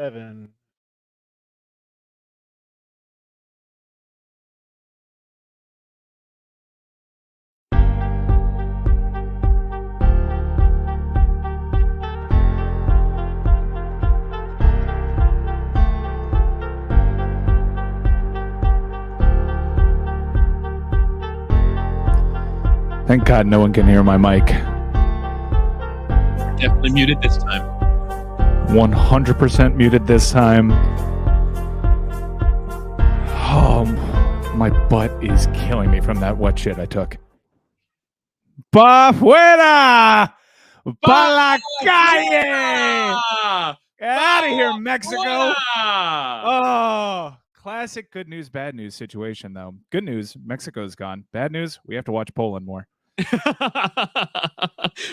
7. Thank God no one can hear my mic. Definitely muted this time. 100% muted this time. Oh, my butt is killing me from that wet shit I took. Pa fuera! Pa la calle! Get out of here, Mexico! Oh, classic good news, bad news situation, though. Good news, Mexico's gone. Bad news, we have to watch Poland more.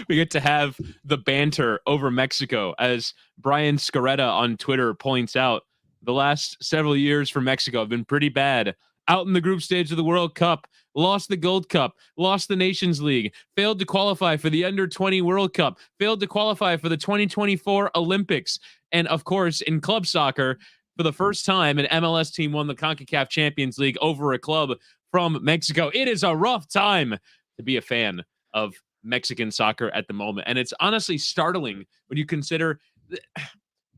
We get to have the banter over Mexico. As Brian Scaretta on Twitter points out, the last several years for Mexico have been pretty bad. Out in the group stage of the World Cup, lost the Gold Cup, lost the Nations League, failed to qualify for the Under-20 World Cup, failed to qualify for the 2024 Olympics. And of course, in club soccer, for the first time, an MLS team won the CONCACAF Champions League over a club from Mexico. It is a rough time to be a fan of Mexican soccer at the moment. And it's honestly startling when you consider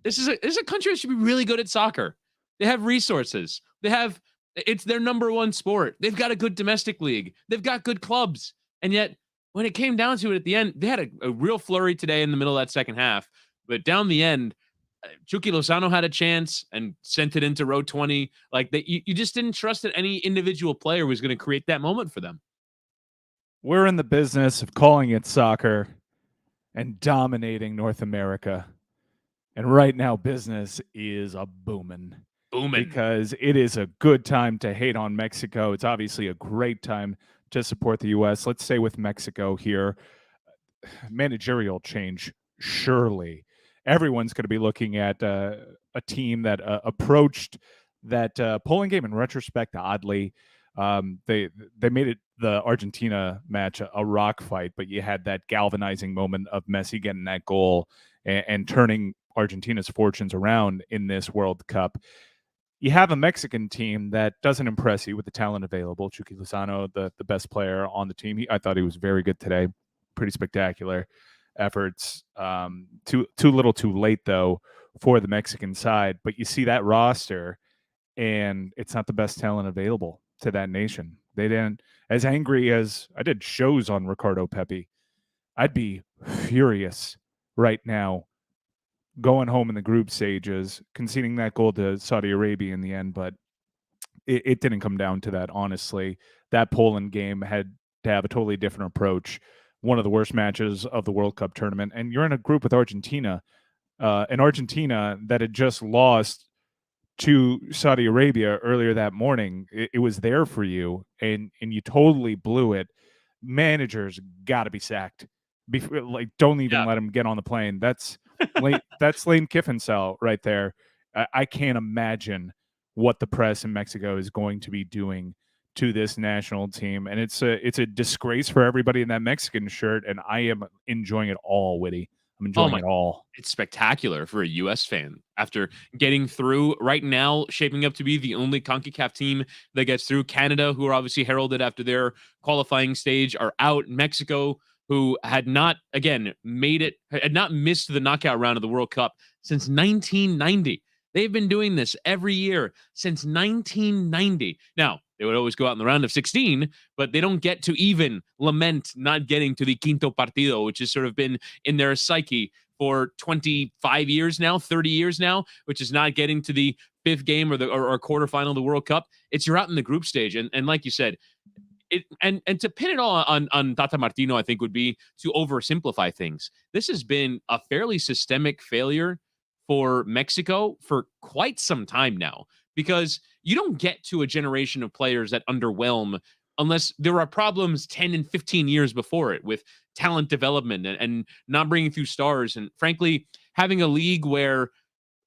this is a country that should be really good at soccer. They have resources. It's their number one sport. They've got a good domestic league. They've got good clubs. And yet when it came down to it at the end, they had a real flurry today in the middle of that second half. But down the end, Chucky Lozano had a chance and sent it into row 20. Like you just didn't trust that any individual player was going to create that moment for them. We're in the business of calling it soccer and dominating North America. And right now, business is a booming. Because it is a good time to hate on Mexico. It's obviously a great time to support the U.S. Let's stay with Mexico here. Managerial change, surely. Everyone's going to be looking at a team that approached that Poland game in retrospect oddly. They made it the Argentina match a rock fight, but you had that galvanizing moment of Messi getting that goal and turning Argentina's fortunes around in this World Cup. You have a Mexican team that doesn't impress you with the talent available. Chucky Lozano, the best player on the team. I thought he was very good today. Pretty spectacular efforts. Too little too late, though, for the Mexican side. But you see that roster, and it's not the best talent available to that nation. They didn't, as angry as I did shows on Ricardo Pepi, I'd be furious right now going home in the group stages, conceding that goal to Saudi Arabia in the end, but it didn't come down to that, honestly. That Poland game had to have a totally different approach. One of the worst matches of the World Cup tournament, and you're in a group with Argentina, and Argentina that had just lost to Saudi Arabia earlier that morning. It was there for you, and you totally blew it. Managers got to be sacked. Don't even let them get on the plane. That's Lane Kiffin style right there. I can't imagine what the press in Mexico is going to be doing to this national team, and it's a disgrace for everybody in that Mexican shirt. And I am enjoying it all, Witty. I'm enjoying it all. It's spectacular for a U.S. fan after getting through. Right now, shaping up to be the only CONCACAF team that gets through. Canada, who are obviously heralded after their qualifying stage, are out. Mexico, who had not, again, had not missed the knockout round of the World Cup since 1990. They've been doing this every year since 1990. Now, they would always go out in the round of 16, but they don't get to even lament not getting to the quinto partido, which has sort of been in their psyche for 25 years now, 30 years now, which is not getting to the fifth game or quarterfinal of the World Cup. It's you're out in the group stage. And like you said, and to pin it all on Tata Martino, I think would be to oversimplify things. This has been a fairly systemic failure for Mexico for quite some time now, because you don't get to a generation of players that underwhelm unless there are problems 10 and 15 years before it with talent development and not bringing through stars. And frankly, having a league where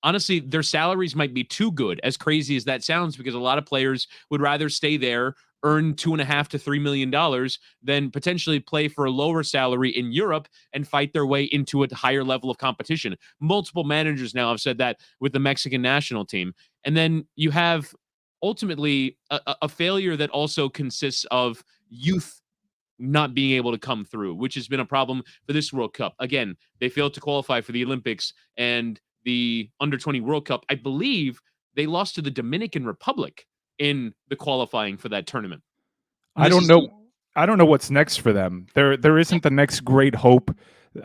honestly, their salaries might be too good, as crazy as that sounds, because a lot of players would rather stay there, earn $2.5 to $3 million than potentially play for a lower salary in Europe and fight their way into a higher level of competition. Multiple managers now have said that with the Mexican national team. And then you have ultimately a failure that also consists of youth not being able to come through, which has been a problem for this World Cup. Again, they failed to qualify for the Olympics and the under 20 World Cup. I believe they lost to the Dominican Republic in the qualifying for that tournament. I don't know. I don't know what's next for them. There isn't the next great hope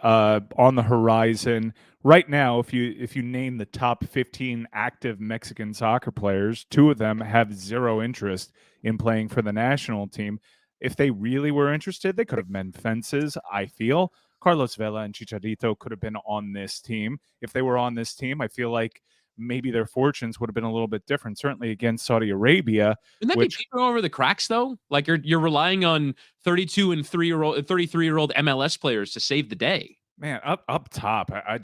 on the horizon right now. If you name the top 15 active Mexican soccer players, 2 of them have zero interest in playing for the national team. If they really were interested, they could have mended fences. I feel Carlos Vela and Chicharito could have been on this team. If they were on this team, I feel like maybe their fortunes would have been a little bit different. Certainly against Saudi Arabia. Wouldn't that be peeping over the cracks though? Like you're relying on 32 and 33-year-old MLS players to save the day. Man, up top, I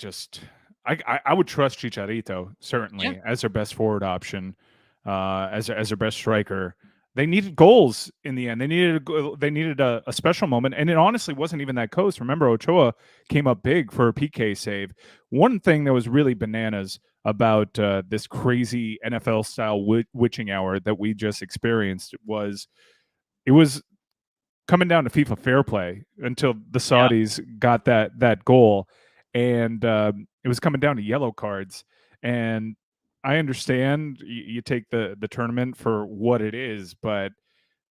would trust Chicharito certainly as their best forward option, as their best striker. They needed goals in the end. They needed a special moment, and it honestly wasn't even that close. Remember, Ochoa came up big for a PK save. One thing that was really bananas about this crazy NFL style witching hour that we just experienced was it was coming down to FIFA fair play until the Saudis got that goal, and it was coming down to yellow cards. And I understand you take the tournament for what it is, but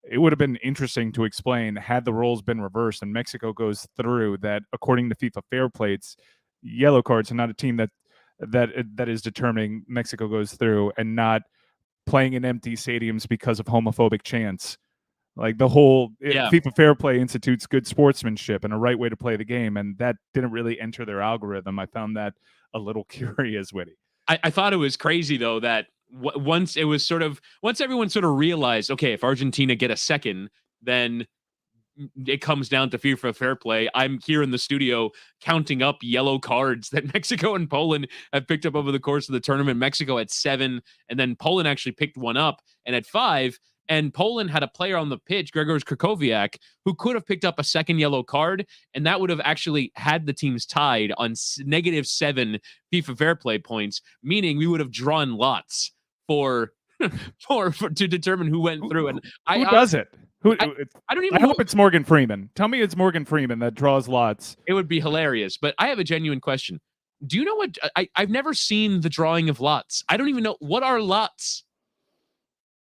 it would have been interesting to explain had the roles been reversed and Mexico goes through that. According to FIFA fair play, it's yellow cards and not a team that is determining Mexico goes through, and not playing in empty stadiums because of homophobic chants. Like the whole FIFA fair play institutes good sportsmanship and a right way to play the game, and that didn't really enter their algorithm. I found that a little curious, Witty. I thought it was crazy though that once everyone sort of realized, okay, if Argentina get a second, then it comes down to FIFA fair play. I'm here in the studio counting up yellow cards that Mexico and Poland have picked up over the course of the tournament. Mexico at 7, and then Poland actually picked one up and at 5. And Poland had a player on the pitch, Grzegorz Krychowiak, who could have picked up a second yellow card, and that would have actually had the teams tied on -7 FIFA fair play points, meaning we would have drawn lots for to determine who went through. And who does it? I don't even I hope it's Morgan Freeman. Tell me it's Morgan Freeman that draws lots. It would be hilarious. But I have a genuine question. Do you know what? I've never seen the drawing of lots. I don't even know. What are lots?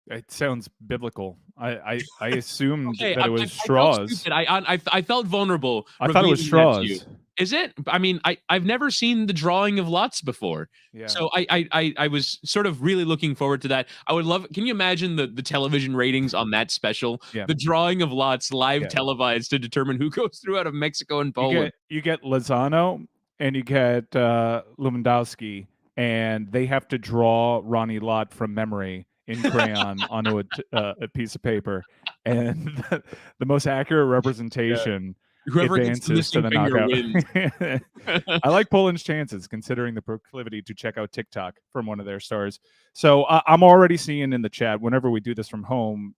It sounds biblical. I assumed Okay, that it was straws. I felt vulnerable. I thought it was straws. Is it? I mean, I've never seen the drawing of lots before. Yeah. So I was sort of really looking forward to that. I would love. Can you imagine the television ratings on that special? Yeah. The drawing of lots live televised to determine who goes through out of Mexico and Poland. You get Lozano and you get Lewandowski, and they have to draw Ronnie Lott from memory in crayon onto a piece of paper, and the most accurate representation whoever advances to the knockout. I like Poland's chances considering the proclivity to check out TikTok from one of their stars. So I'm already seeing in the chat whenever we do this from home,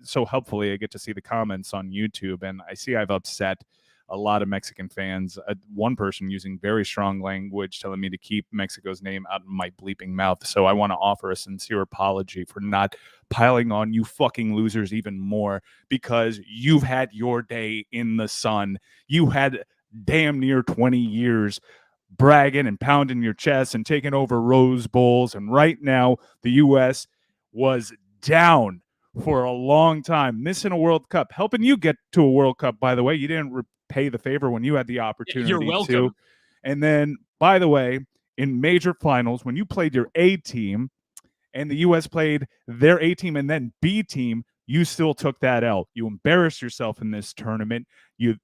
so helpfully I get to see the comments on YouTube, and I see I've upset a lot of Mexican fans. One person using very strong language telling me to keep Mexico's name out of my bleeping mouth. So I want to offer a sincere apology for not piling on you fucking losers even more, because you've had your day in the sun. You had damn near 20 years bragging and pounding your chest and taking over Rose Bowls. And right now, the U.S. was down for a long time, missing a World Cup, helping you get to a World Cup, by the way. You didn't pay the favor when you had the opportunity. You're welcome. And then, by the way, in major finals, when you played your A team and the U.S. played their A team and then B team, you still took that L. You embarrassed yourself in this tournament. You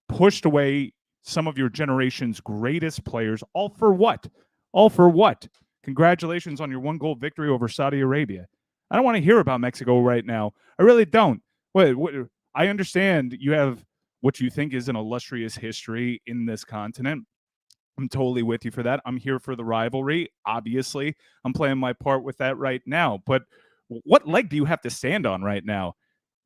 pushed away some of your generation's greatest players. All for what? All for what? Congratulations on your 1-goal victory over Saudi Arabia. I don't want to hear about Mexico right now. I really don't. I understand you have what you think is an illustrious history in this continent. I'm totally with you for that. I'm here for the rivalry. Obviously, I'm playing my part with that right now. But what leg do you have to stand on right now?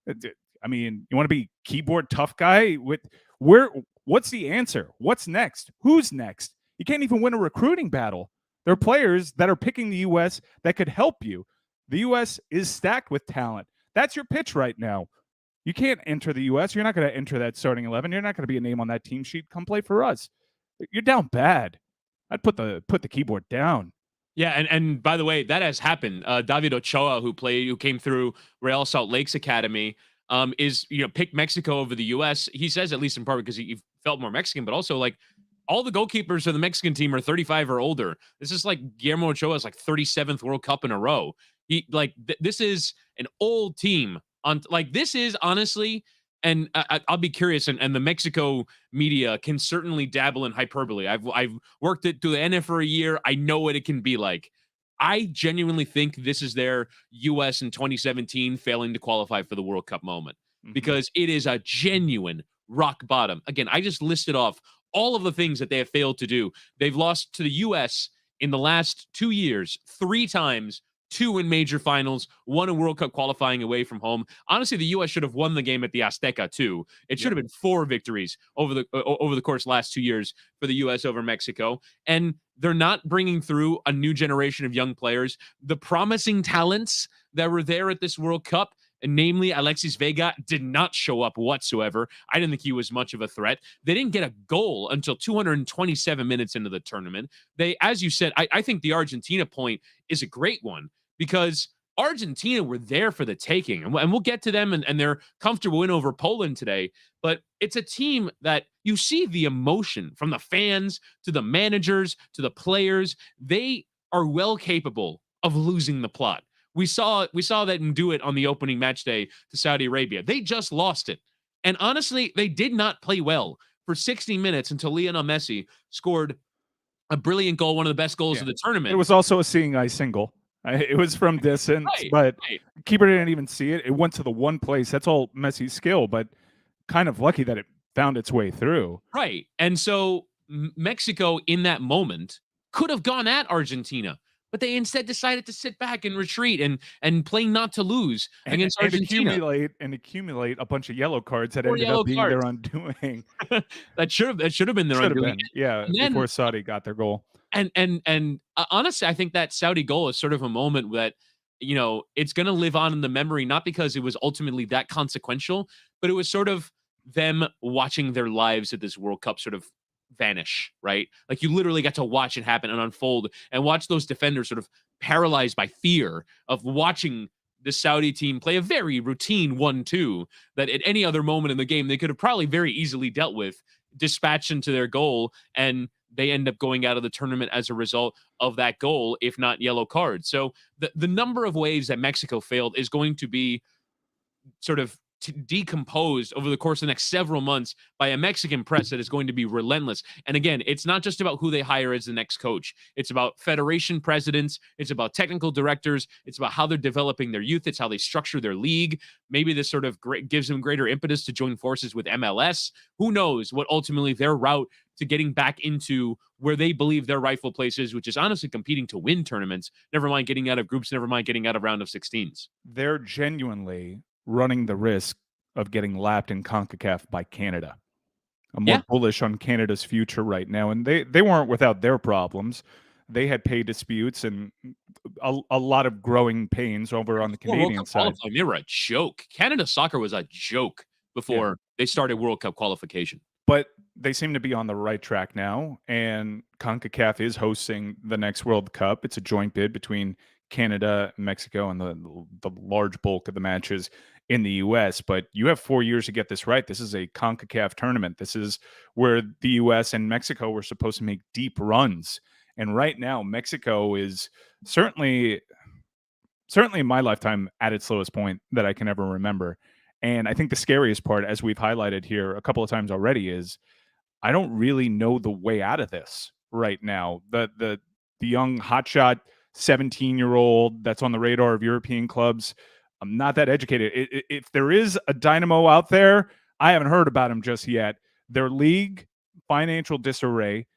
I mean, you want to be keyboard tough guy with what's the answer? What's next? Who's next? You can't even win a recruiting battle. There are players that are picking the US that could help you. The US is stacked with talent. That's your pitch right now. You can't enter the US. You're not going to enter that starting 11. You're not going to be a name on that team sheet. Come play for us. You're down bad. I'd put the keyboard down. Yeah, and by the way, that has happened. David Ochoa, who came through Real Salt Lake's academy, is picked Mexico over the U.S. He says, at least in part because he felt more Mexican, but also like all the goalkeepers for the Mexican team are 35 or older. This is like Guillermo Ochoa's like 37th World Cup in a row. This is an old team. This is honestly. And I'll be curious, and the Mexico media can certainly dabble in hyperbole. I've worked it through the NF for a year. I know what it can be like. I genuinely think this is their U.S. in 2017 failing to qualify for the World Cup moment, because it is a genuine rock bottom. Again, I just listed off all of the things that they have failed to do. They've lost to the U.S. in the last 2 years 3 times. 2 in major finals, 1 in World Cup qualifying away from home. Honestly, the U.S. should have won the game at the Azteca too. It should have been 4 victories over the course of the last 2 years for the U.S. over Mexico. And they're not bringing through a new generation of young players. The promising talents that were there at this World Cup, and namely Alexis Vega, did not show up whatsoever. I didn't think he was much of a threat. They didn't get a goal until 227 minutes into the tournament. As you said, I think the Argentina point is a great one, because Argentina were there for the taking. And we'll get to them and their comfortable win over Poland today. But it's a team that you see the emotion from the fans to the managers to the players. They are well capable of losing the plot. We saw that and do it on the opening match day to Saudi Arabia. They just lost it. And honestly, they did not play well for 60 minutes until Lionel Messi scored a brilliant goal, one of the best goals of the tournament. It was also a seeing eye single. It was from distance, but keeper didn't even see it. It went to the one place. That's all Messi's skill, but kind of lucky that it found its way through. Right. And so Mexico in that moment could have gone at Argentina, but they instead decided to sit back and retreat and play not to lose against Argentina. Accumulate a bunch of yellow cards that ended up being their undoing. that should have been their undoing. Yeah, before Saudi got their goal. And honestly, I think that Saudi goal is sort of a moment that, it's going to live on in the memory, not because it was ultimately that consequential, but it was sort of them watching their lives at this World Cup sort of vanish, right? Like you literally got to watch it happen and unfold and watch those defenders sort of paralyzed by fear of watching the Saudi team play a very routine 1-2 that at any other moment in the game, they could have probably very easily dealt with, dispatched into their goal, and they end up going out of the tournament as a result of that goal, if not yellow cards. So the number of ways that Mexico failed is going to be sort of decomposed over the course of the next several months by a Mexican press that is going to be relentless. And again, it's not just about who they hire as the next coach. It's about federation presidents. It's about technical directors. It's about how they're developing their youth. It's how they structure their league. Maybe this sort of gives them greater impetus to join forces with MLS. Who knows what ultimately their route to getting back into where they believe their rightful place is, which is honestly competing to win tournaments, never mind getting out of groups, never mind getting out of round of 16s. They're genuinely running the risk of getting lapped in CONCACAF by Canada. I'm more bullish on Canada's future right now, and they weren't without their problems. They had pay disputes and a lot of growing pains over on the Canadian side. They were a joke. Canada soccer was a joke before they started World Cup qualification. But they seem to be on the right track now, and CONCACAF is hosting the next World Cup. It's a joint bid between Canada, Mexico, and the large bulk of the matches in the U.S. But you have 4 years to get this right. This is a CONCACAF tournament. This is where the U.S. and Mexico were supposed to make deep runs. And right now, Mexico is certainly in my lifetime at its lowest point that I can ever remember. And I think the scariest part, as we've highlighted here a couple of times already, is I don't really know the way out of this right now. The young hotshot 17-year-old that's on the radar of European clubs, I'm not that educated. If there is a dynamo out there, I haven't heard about him just yet. Their league, financial disarray,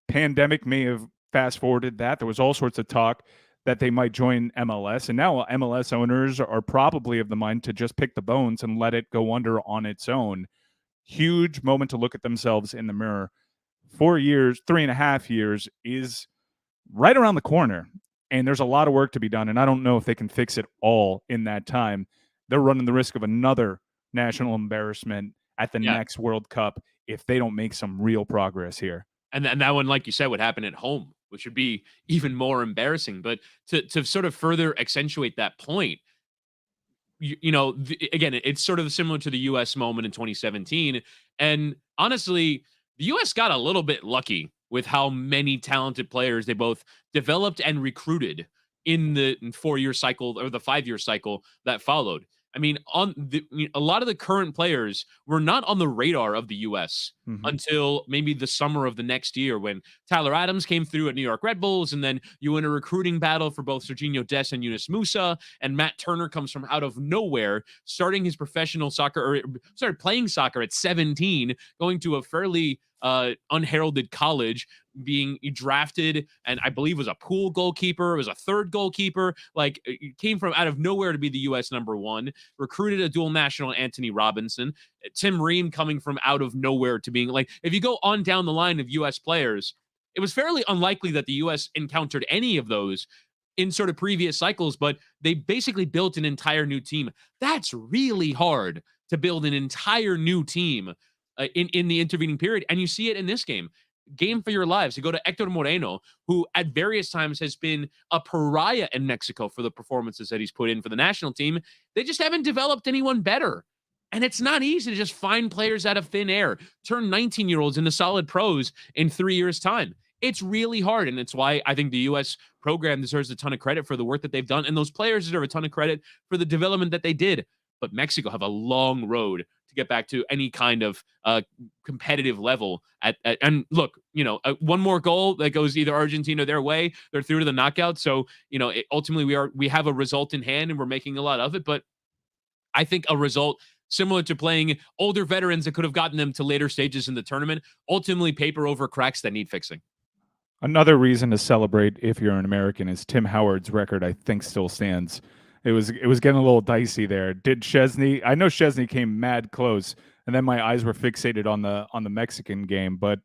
pandemic may have fast-forwarded that. There was all sorts of talk that they might join MLS. And now MLS owners are probably of the mind to just pick the bones and let it go under on its own. Huge moment to look at themselves in the mirror. 4 years, 3.5 years is right around the corner. And there's a lot of work to be done. And I don't know if they can fix it all in that time. They're running the risk of another national embarrassment at the next World Cup if they don't make some real progress here. And that one, like you said, would happen at home, which would be even more embarrassing. But to sort of further accentuate that point, again, it's sort of similar to the U.S. moment in 2017. And honestly, the U.S. got a little bit lucky with how many talented players they both developed and recruited in the 4-year cycle or the 5-year cycle that followed. I mean, a lot of the current players were not on the radar of the U.S. Until maybe the summer of the next year when Tyler Adams came through at New York Red Bulls, and then you win a recruiting battle for both Serginho Dest and Yunus Musa, and Matt Turner comes from out of nowhere, starting his professional soccer or started playing soccer at 17, going to a fairly unheralded college, being drafted, and I believe was a pool goalkeeper, was a third goalkeeper, like came from out of nowhere to be the U.S. number 1, recruited a dual national Anthony Robinson, Tim Ream coming from out of nowhere to being like, if you go on down the line of U.S. players, it was fairly unlikely that the U.S. encountered any of those in sort of previous cycles, but they basically built an entire new team. That's really hard to build an entire new team in the intervening period. And you see it in this game for your lives. You go to Hector Moreno, who at various times has been a pariah in Mexico for the performances that he's put in for the national team. They just haven't developed anyone better. And it's not easy to just find players out of thin air, turn 19-year-olds into solid pros in 3 years' time. It's really hard. And it's why I think the U.S. program deserves a ton of credit for the work that they've done. And those players deserve a ton of credit for the development that they did. But Mexico have a long road to get back to any kind of competitive level. And look, one more goal that goes either Argentina their way, they're through to the knockout. So, ultimately we have a result in hand and we're making a lot of it. But I think a result similar to playing older veterans that could have gotten them to later stages in the tournament, ultimately paper over cracks that need fixing. Another reason to celebrate if you're an American is Tim Howard's record, I think, still stands. It was getting a little dicey there. Did Szczesny? I know Szczesny came mad close, and then my eyes were fixated on the Mexican game. But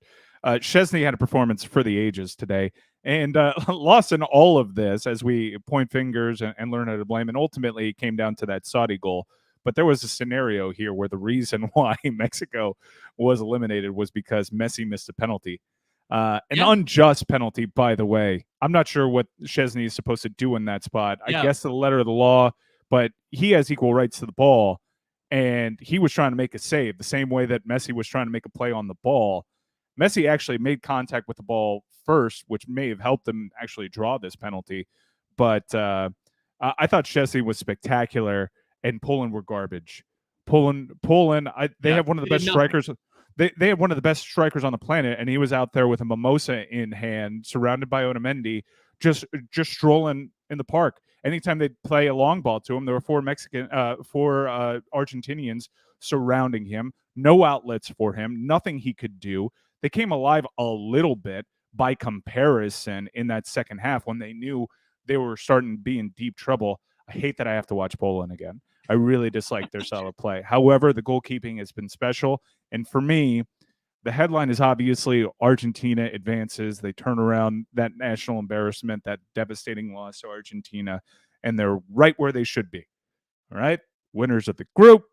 Szczesny had a performance for the ages today, and lost in all of this as we point fingers and learn how to blame. And ultimately, it came down to that Saudi goal. But there was a scenario here where the reason why Mexico was eliminated was because Messi missed a penalty. Unjust penalty, by the way. I'm not sure what Szczesny is supposed to do in that spot. I guess the letter of the law, but he has equal rights to the ball, and he was trying to make a save the same way that Messi was trying to make a play on the ball. Messi actually made contact with the ball first, which may have helped him actually draw this penalty. But I thought Szczesny was spectacular, and Poland were garbage. Poland, they have one of the best strikers. They have one of the best strikers on the planet, and he was out there with a mimosa in hand, surrounded by Otamendi, just strolling in the park. Anytime they'd play a long ball to him, there were four Argentinians surrounding him, no outlets for him, nothing he could do. They came alive a little bit by comparison in that second half when they knew they were starting to be in deep trouble. I hate that I have to watch Poland again. I really dislike their style of play. However, the goalkeeping has been special. And for me, the headline is obviously Argentina advances. They turn around that national embarrassment, that devastating loss to Argentina, and they're right where they should be. All right? Winners of the group.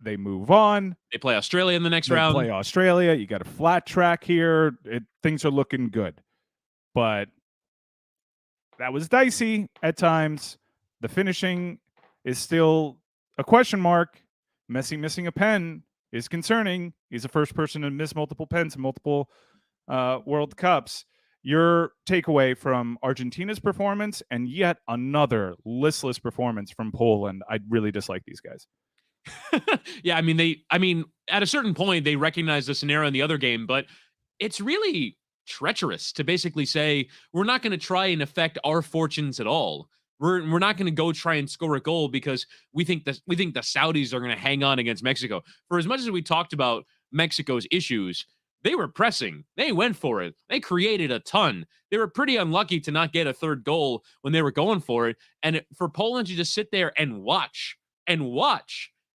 They move on. They play Australia in the next round. Play Australia. You got a flat track here. Things are looking good. But that was dicey at times. The finishing is still a question mark. Messi missing a pen is concerning. He's the first person to miss multiple pens in multiple World Cups. Your takeaway from Argentina's performance and yet another listless performance from Poland. I really dislike these guys. Yeah, I mean, at a certain point, they recognize the scenario in the other game, but it's really treacherous to basically say, we're not going to try and affect our fortunes at all. We're not going to go try and score a goal because we think the Saudis are going to hang on against Mexico. For as much as we talked about Mexico's issues, they were pressing. They went for it. They created a ton. They were pretty unlucky to not get a third goal when they were going for it. And for Poland to just sit there and watch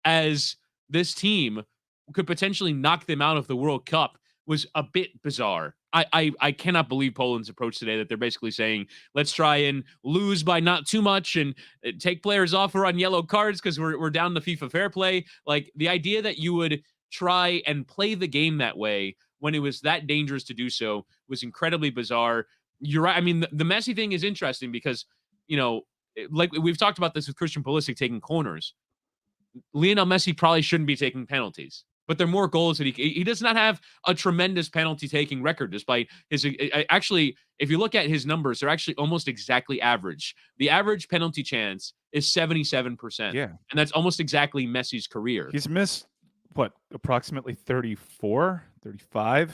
as this team could potentially knock them out of the World Cup was a bit bizarre. I cannot believe Poland's approach today, that they're basically saying, let's try and lose by not too much and take players off or on yellow cards because we're down to FIFA fair play. Like, the idea that you would try and play the game that way when it was that dangerous to do so was incredibly bizarre. You're right. I mean, the Messi thing is interesting because, like we've talked about this with Christian Pulisic taking corners. Lionel Messi probably shouldn't be taking penalties, but they're more goals that he does not have a tremendous penalty taking record, despite his actually, if you look at his numbers, they're actually almost exactly average. The average penalty chance is 77%. Yeah. And that's almost exactly Messi's career. He's missed what, approximately 34, 35?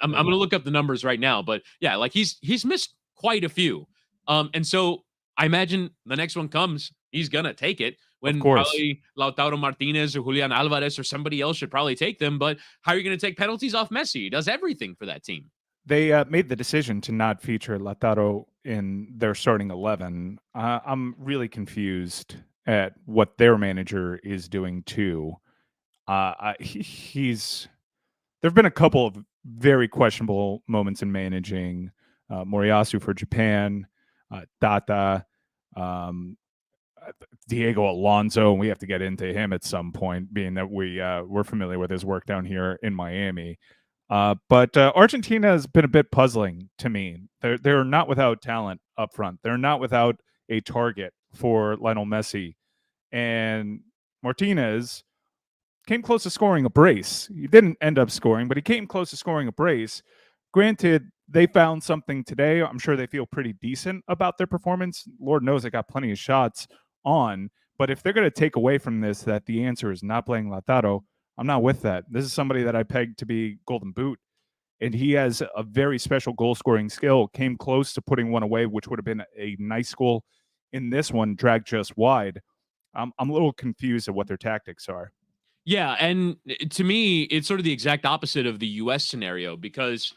I'm going to look up the numbers right now, but yeah, like he's missed quite a few. And so I imagine the next one comes, he's going to take it, when probably Lautaro Martinez or Julian Alvarez or somebody else should probably take them. But how are you going to take penalties off Messi? He does everything for that team. They made the decision to not feature Lautaro in their starting 11. I'm really confused at what their manager is doing too. He's there have been a couple of very questionable moments in managing. Moriyasu for Japan, Tata, Diego Alonso, and we have to get into him at some point, being that we're familiar with his work down here in Miami. But Argentina has been a bit puzzling to me. They're not without talent up front. They're not without a target for Lionel Messi. And Martinez came close to scoring a brace. He didn't end up scoring, but he came close to scoring a brace. Granted, they found something today. I'm sure they feel pretty decent about their performance. Lord knows they got plenty of shots on. But if they're going to take away from this that the answer is not playing Lautaro, I'm not with that. This is somebody that I pegged to be Golden Boot, and he has a very special goal-scoring skill. Came close to putting one away, which would have been a nice goal. In this one, dragged just wide. I'm a little confused at what their tactics are. Yeah, and to me, it's sort of the exact opposite of the U.S. scenario, because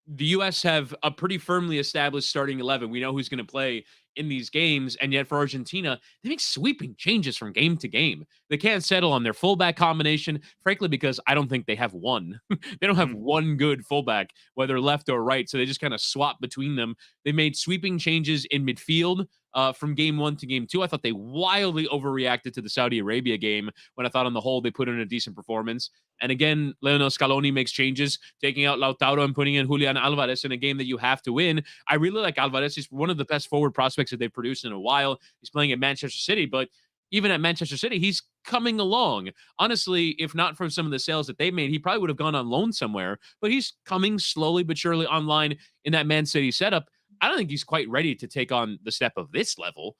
the U.S. have a pretty firmly established starting 11. We know who's going to play in these games, and yet for Argentina, they make sweeping changes from game to game. They can't settle on their fullback combination, frankly, because I don't think they have one. They don't have one good fullback, whether left or right, so they just kind of swap between them. They made sweeping changes in midfield from game 1 to game 2. I thought they wildly overreacted to the Saudi Arabia game, when I thought on the whole they put in a decent performance. And again, Lionel Scaloni makes changes, taking out Lautaro and putting in Julian Alvarez in a game that you have to win. I really like Alvarez. He's one of the best forward prospects that they've produced in a while. He's playing at Manchester City, but even at Manchester City, he's coming along. Honestly, if not for some of the sales that they made, he probably would have gone on loan somewhere, but he's coming slowly but surely online in that Man City setup. I don't think he's quite ready to take on the step of this level.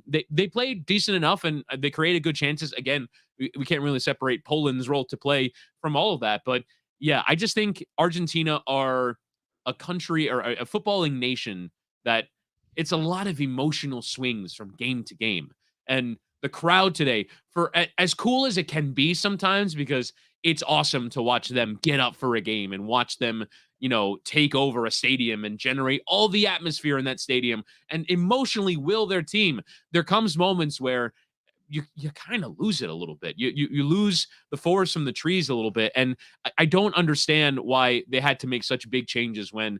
They played decent enough and they created good chances. Again, we can't really separate Poland's role to play from all of that. But yeah, I just think Argentina are a country or a footballing nation that it's a lot of emotional swings from game to game. And the crowd today, for as cool as it can be sometimes, because it's awesome to watch them get up for a game and watch them, take over a stadium and generate all the atmosphere in that stadium and emotionally will their team. There comes moments where you kind of lose it a little bit. You lose the forest from the trees a little bit. And I don't understand why they had to make such big changes when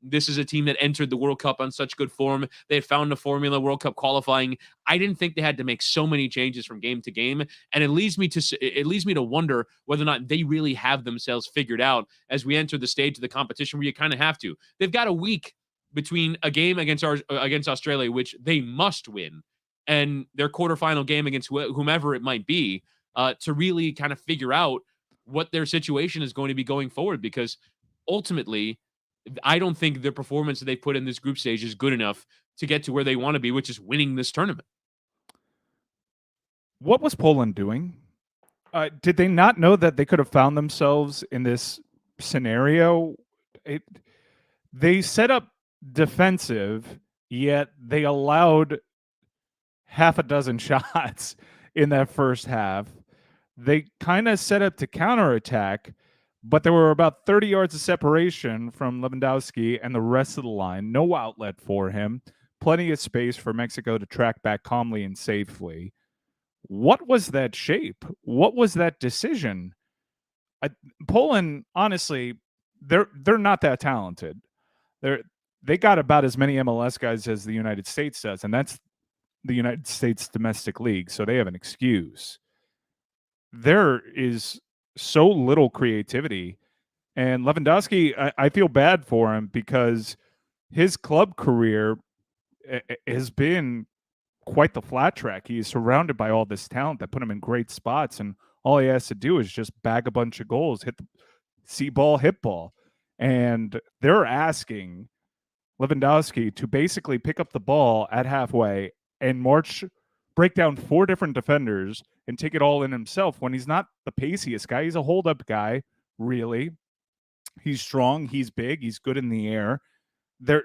this is a team that entered the World Cup on such good form. They had found a formula, World Cup qualifying. I didn't think they had to make so many changes from game to game, and it leads me to wonder whether or not they really have themselves figured out as we enter the stage of the competition where you kind of have to. They've got a week between a game against Australia, which they must win, and their quarterfinal game against whomever it might be, to really kind of figure out what their situation is going to be going forward, because ultimately, I don't think the performance that they put in this group stage is good enough to get to where they want to be, which is winning this tournament. What was Poland doing? Did they not know that they could have found themselves in this scenario? They set up defensive, yet they allowed half a dozen shots in that first half. They kind of set up to counterattack, but there were about 30 yards of separation from Lewandowski and the rest of the line. No outlet for him. Plenty of space for Mexico to track back calmly and safely. What was that shape? What was that decision? Poland, honestly, they're not that talented. They got about as many MLS guys as the United States does, and that's the United States domestic league, so they have an excuse. There is so little creativity, and Lewandowski, I feel bad for him because his club career has been quite the flat track. He's surrounded by all this talent that put him in great spots, and all he has to do is just bag a bunch of goals, hit the see ball, hit ball. And they're asking Lewandowski to basically pick up the ball at halfway and break down 4 different defenders and take it all in himself when he's not the paciest guy. He's a hold-up guy, really. He's strong, he's big, he's good in the air. They're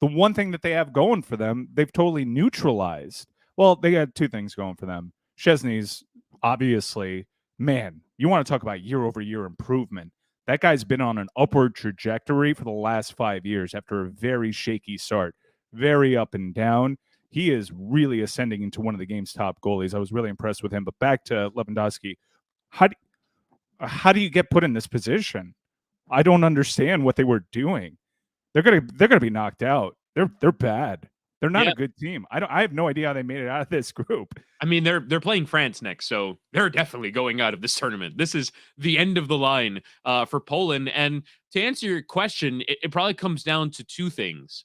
the one thing that they have going for them, they've totally neutralized. Well, they had 2 things going for them. Szczesny's obviously, man, you want to talk about year-over-year improvement. That guy's been on an upward trajectory for the last 5 years after a very shaky start, very up and down. He is really ascending into one of the game's top goalies. I was really impressed with him. But back to Lewandowski, how do you get put in this position? I don't understand what they were doing. They're gonna be knocked out. They're bad. They're not a good team. I have no idea how they made it out of this group. I mean, they're playing France next, so they're definitely going out of this tournament. This is the end of the line for Poland. And to answer your question, it probably comes down to 2 things.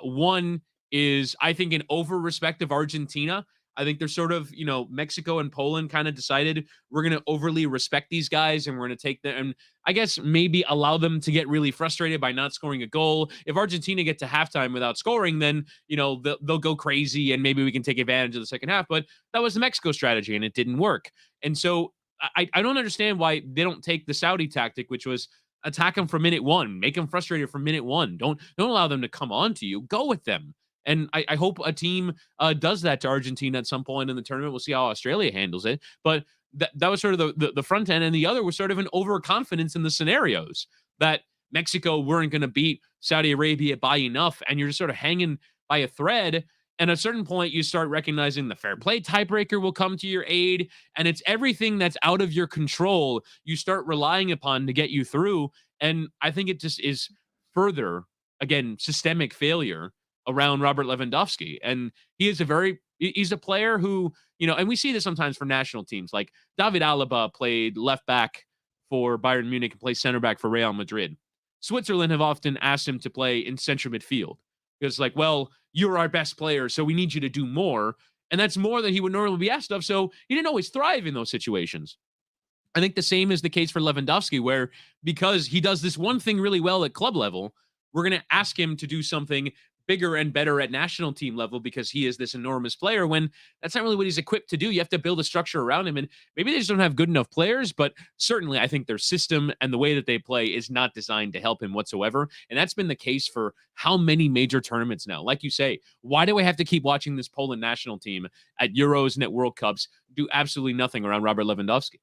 One is, I think, an over respect of Argentina. I think they're sort of, Mexico and Poland kind of decided we're going to overly respect these guys and we're going to take them and I guess maybe allow them to get really frustrated by not scoring a goal. If Argentina get to halftime without scoring, then, they'll go crazy and maybe we can take advantage of the second half. But that was the Mexico strategy and it didn't work. And so I don't understand why they don't take the Saudi tactic, which was attack them from minute 1, make them frustrated from minute 1. Don't allow them to come on to you. Go with them. And I hope a team does that to Argentina at some point in the tournament. We'll see how Australia handles it. But that was sort of the front end. And the other was sort of an overconfidence in the scenarios that Mexico weren't going to beat Saudi Arabia by enough. And you're just sort of hanging by a thread. And at a certain point, you start recognizing the fair play tiebreaker will come to your aid. And it's everything that's out of your control you start relying upon to get you through. And I think it just is further, again, systemic failure around Robert Lewandowski. And he's a player who, and we see this sometimes for national teams. Like David Alaba played left back for Bayern Munich and plays center back for Real Madrid. Switzerland have often asked him to play in central midfield. It's like, well, you're our best player, so we need you to do more. And that's more than he would normally be asked of. So he didn't always thrive in those situations. I think the same is the case for Lewandowski, where because he does this one thing really well at club level, we're going to ask him to do something bigger and better at national team level because he is this enormous player, when that's not really what he's equipped to do. You have to build a structure around him, and maybe they just don't have good enough players, but certainly I think their system and the way that they play is not designed to help him whatsoever. And that's been the case for how many major tournaments now. Like you say, why do I have to keep watching this Poland national team at Euros and at World Cups do absolutely nothing around Robert Lewandowski?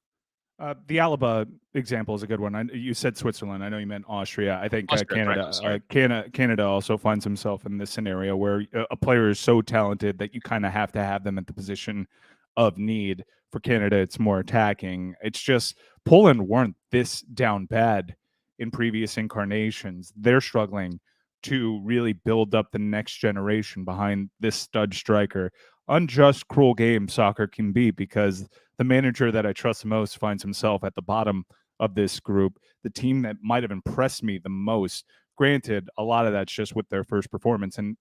The Alaba example is a good one. You said Switzerland. I know you meant Austria. I think Canada also finds himself in this scenario where a player is so talented that you kind of have to have them at the position of need. For Canada, it's more attacking. It's just Poland weren't this down bad in previous incarnations. They're struggling to really build up the next generation behind this stud striker. Unjust, cruel game soccer can be, because the manager that I trust most finds himself at the bottom of this group. The team that might have impressed me the most, granted, a lot of that's just with their first performance. And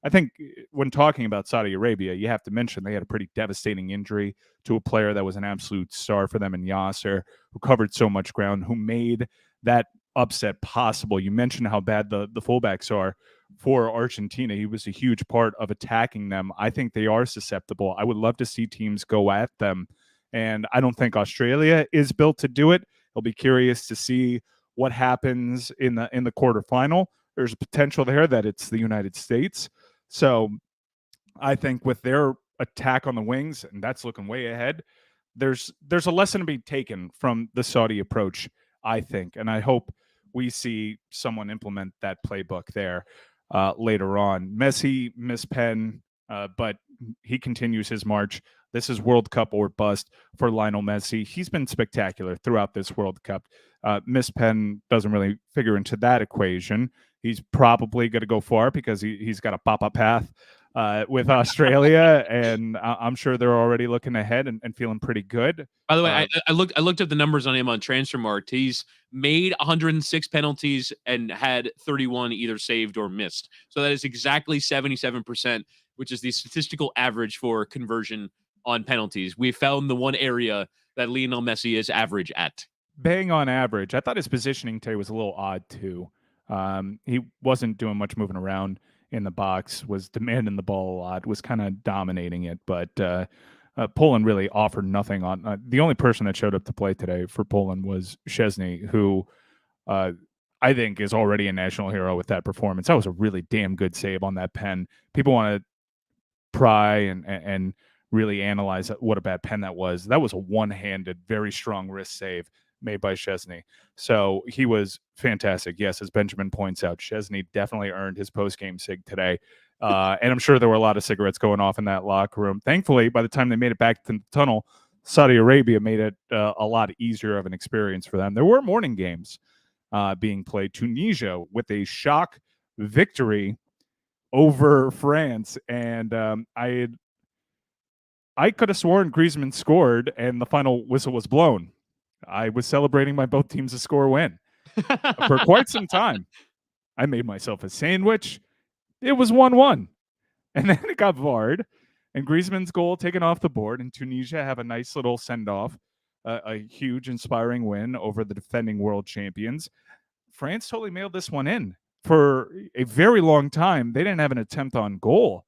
I think when talking about Saudi Arabia, you have to mention they had a pretty devastating injury to a player that was an absolute star for them in Yasser, who covered so much ground, who made that upset possible. You mentioned how bad the fullbacks are for Argentina. He was a huge part of attacking them. I think they are susceptible. I would love to see teams go at them, and I don't think Australia is built to do it. I'll be curious to see what happens in the quarterfinal. There's a potential there that it's the United States. So I think with their attack on the wings, and that's looking way ahead, there's a lesson to be taken from the Saudi approach. I think, and I hope we see someone implement that playbook there later on. Messi missed pen, but he continues his march. This is World Cup or bust for Lionel Messi. He's been spectacular throughout this World Cup. Miss Penn doesn't really figure into that equation. He's probably going to go far because he's got a pop-up path with Australia, and I'm sure they're already looking ahead and feeling pretty good. By the way, I looked up the numbers on him on Transfermarkt. He's made 106 penalties and had 31 either saved or missed. So that is exactly 77%, which is the statistical average for conversion on penalties. We found the one area that Lionel Messi is average at. Bang on average. I thought his positioning today was a little odd too. He wasn't doing much moving around in the box, was demanding the ball a lot, was kind of dominating it, but Poland really offered nothing on. The only person that showed up to play today for Poland was Szczesny, who I think is already a national hero with that performance. That was a really damn good save on that pen. People want to pry and really analyze what a bad pen that was. That was a one-handed, very strong wrist save made by Szczesny. So he was fantastic. Yes, as Benjamin points out, Szczesny definitely earned his post-game sig today. And I'm sure there were a lot of cigarettes going off in that locker room. Thankfully, by the time they made it back to the tunnel, Saudi Arabia made it a lot easier of an experience for them. There were morning games being played. Tunisia with a shock victory over France. And I could have sworn Griezmann scored and the final whistle was blown. I was celebrating my both teams to score win for quite some time. I made myself a sandwich. It was 1-1. And then it got VAR'd, and Griezmann's goal taken off the board, and Tunisia have a nice little send-off, a huge, inspiring win over the defending world champions. France totally mailed this one in. For a very long time, they didn't have an attempt on goal.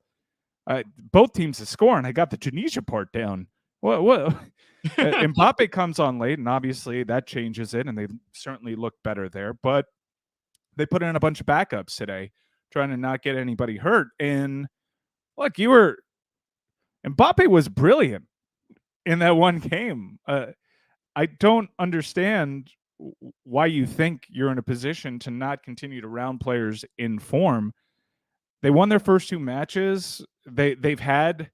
Both teams to score, and I got the Tunisia part down. What? Mbappe comes on late, and obviously that changes it, and they certainly look better there. But they put in a bunch of backups today, trying to not get anybody hurt. And look, Mbappe was brilliant in that one game. I don't understand why you think you're in a position to not continue to round players in form. They won their first two matches. They've had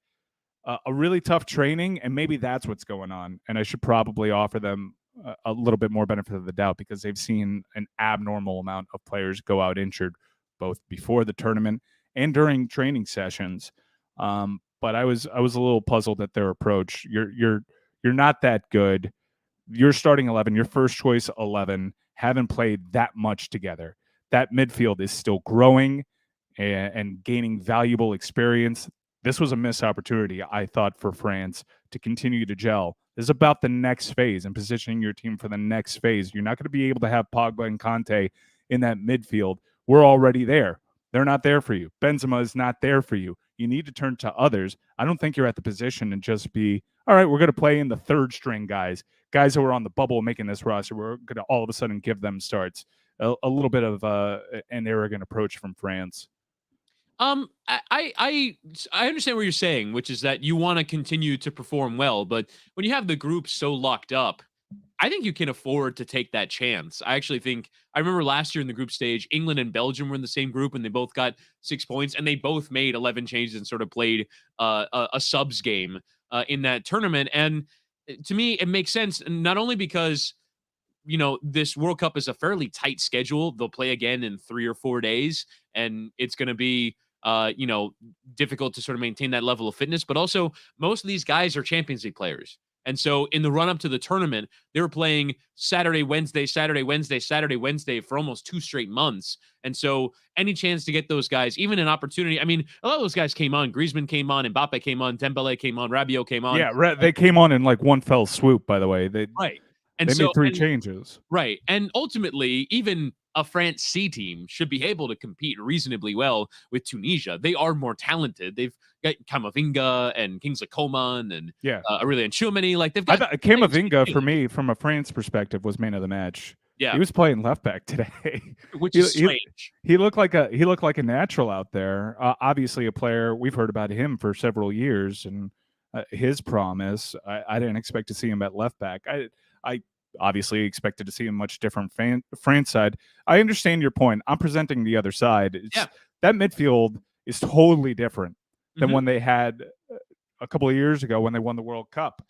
a really tough training, and maybe that's what's going on. And I should probably offer them a little bit more benefit of the doubt because they've seen an abnormal amount of players go out injured both before the tournament and during training sessions. But I was a little puzzled at their approach. You're not that good. Your starting 11, your first choice 11, haven't played that much together. That midfield is still growing and gaining valuable experience. This was a missed opportunity, I thought, for France to continue to gel. This is about the next phase and positioning your team for the next phase. You're not going to be able to have Pogba and Conte in that midfield. We're already there. They're not there for you. Benzema is not there for you. You need to turn to others. I don't think you're at the position and just be, all right, we're going to play in the third string guys who are on the bubble making this roster. We're going to all of a sudden give them starts. A little bit of an arrogant approach from France. I understand what you're saying, which is that you want to continue to perform well, but when you have the group so locked up, I think you can afford to take that chance. I actually think I remember last year in the group stage, England and Belgium were in the same group, and they both got 6 points, and they both made 11 changes and sort of played a subs game in that tournament. And to me, it makes sense, not only because this World Cup is a fairly tight schedule. They'll play again in 3 or 4 days, and it's going to be difficult to sort of maintain that level of fitness. But also, most of these guys are Champions League players. And so in the run up to the tournament, they were playing Saturday, Wednesday, Saturday, Wednesday, Saturday, Wednesday for almost 2 straight months. And so any chance to get those guys, even an opportunity, I mean, a lot of those guys came on. Griezmann came on, Mbappe came on, Dembele came on, Rabiot came on. Yeah, they came on in like one fell swoop, by the way. Right. And they made 3 changes. Right. And ultimately, even a France C team should be able to compete reasonably well with Tunisia. They are more talented. They've got Camavinga and Kingsley Coman and Aurelien Tchouameni. Like they've got Camavinga, for me, from a France perspective, was man of the match. Yeah, he was playing left back today, which is strange. He looked like a natural out there. Obviously, a player we've heard about him for several years, and his promise. I didn't expect to see him at left back. I obviously expected to see a much different France side. I understand your point. I'm presenting the other side. Yeah. It's that midfield is totally different than Mhm. when they had a couple of years ago when they won the World Cup.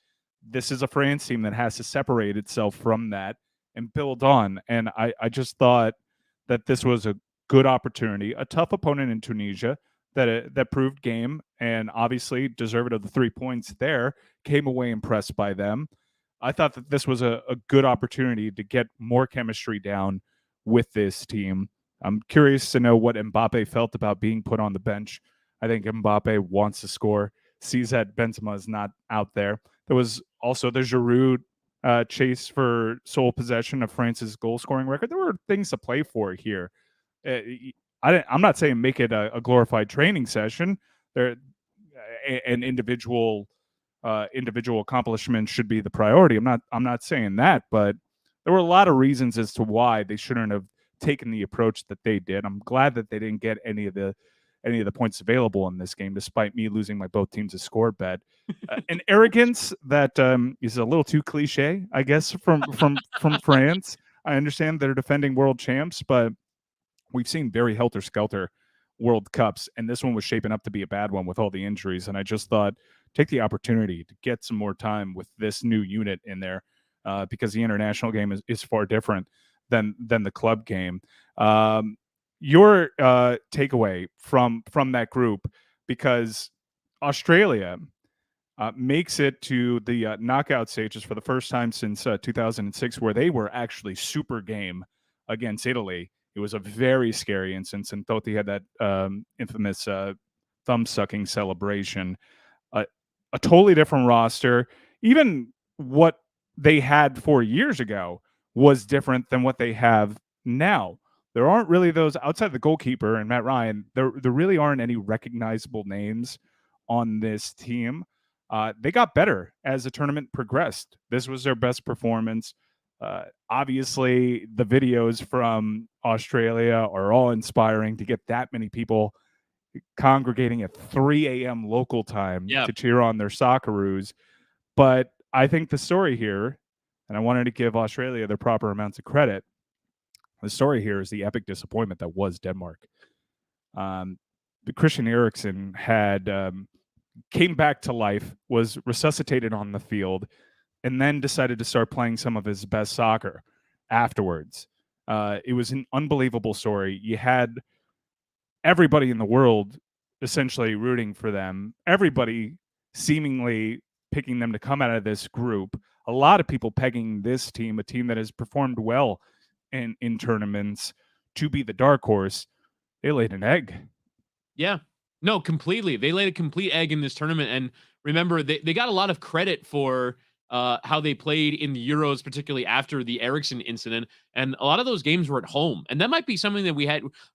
This is a France team that has to separate itself from that and build on. And I just thought that this was a good opportunity, a tough opponent in Tunisia that proved game and obviously deserved of the 3 points there. Came away impressed by them. I thought that this was a good opportunity to get more chemistry down with this team. I'm curious to know what Mbappe felt about being put on the bench. I think Mbappe wants to score, sees that Benzema is not out there. There was also the Giroud chase for sole possession of France's goal scoring record. There were things to play for here. Uh, I'm not saying make it a glorified training session. There, an individual accomplishment should be the priority. I'm not saying that, but there were a lot of reasons as to why they shouldn't have taken the approach that they did. I'm glad that they didn't get any of the points available in this game, despite me losing my both teams to score bet. An arrogance that is a little too cliche, I guess, from France. I understand they're defending world champs, but we've seen very helter skelter World Cups, and this one was shaping up to be a bad one with all the injuries. And I just thought, take the opportunity to get some more time with this new unit in there, because the international game is far different than the club game. Your takeaway from that group, because Australia makes it to the knockout stages for the first time since 2006, where they were actually super game against Italy. It was a very scary instance, and Totti had that infamous thumb sucking celebration. Uh, a totally different roster. Even what they had 4 years ago was different than what they have now. There aren't really those outside the goalkeeper and Matt Ryan. There really aren't any recognizable names on this team. They got better as the tournament progressed. This was their best performance. Obviously, the videos from Australia are all inspiring to get that many people congregating at 3 a.m. local time Yeah. to cheer on their Socceroos. But I think the story here, and I wanted to give Australia their proper amounts of credit, the story here is the epic disappointment that was Denmark. The Christian Eriksen had came back to life, was resuscitated on the field, and then decided to start playing some of his best soccer afterwards. It was an unbelievable story. You had everybody in the world essentially rooting for them, everybody seemingly picking them to come out of this group. A lot of people pegging this team, a team that has performed well in tournaments, to be the dark horse. They laid an egg. Yeah. No, completely. They laid a complete egg in this tournament. And remember, they got a lot of credit for how they played in the Euros, particularly after the Ericsson incident. And a lot of those games were at home. And that might be something that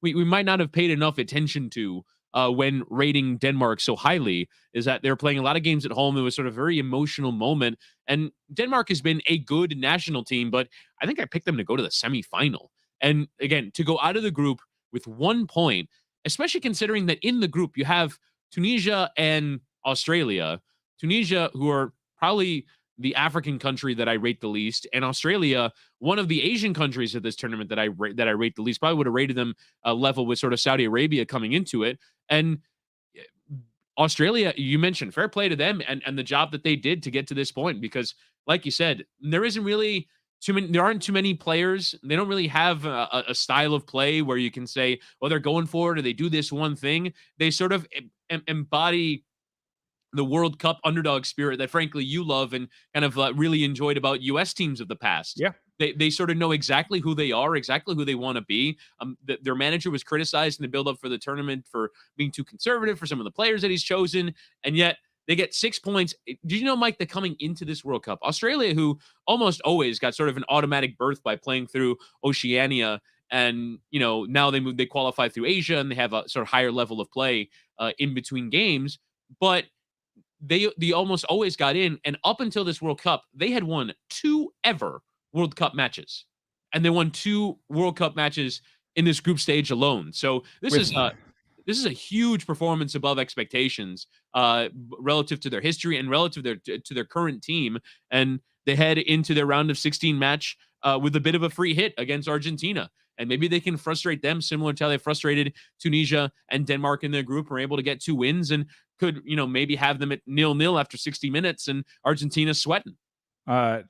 we might not have paid enough attention to when rating Denmark so highly, is that they're playing a lot of games at home. It was sort of a very emotional moment. And Denmark has been a good national team, but I think I picked them to go to the semifinal. And again, to go out of the group with 1 point, especially considering that in the group you have Tunisia and Australia. Tunisia, who are probably the African country that I rate the least, and Australia, one of the Asian countries of this tournament that I rate the least. Probably would have rated them level with sort of Saudi Arabia coming into it. And Australia, you mentioned, fair play to them and the job that they did to get to this point, because like you said, there isn't really there aren't too many players. They don't really have a style of play where you can say, well, they're going for it or they do this one thing. They sort of embody the World Cup underdog spirit that, frankly, you love and kind of really enjoyed about U.S. teams of the past. Yeah. They sort of know exactly who they are, exactly who they want to be. Their manager was criticized in the build-up for the tournament for being too conservative for some of the players that he's chosen, and yet they get 6 points. Did you know, Mike, that coming into this World Cup, Australia, who almost always got sort of an automatic berth by playing through Oceania, and now they qualify through Asia and they have a sort of higher level of play in between games, but they almost always got in, and up until this World Cup, they had won 2 ever World Cup matches, and they won 2 World Cup matches in this group stage alone. So this is a huge performance above expectations relative to their history and relative to their current team. And they head into their round of 16 match with a bit of a free hit against Argentina. And maybe they can frustrate them similar to how they frustrated Tunisia and Denmark in their group, were able to get 2 wins and could, maybe have them at 0-0 after 60 minutes and Argentina sweating.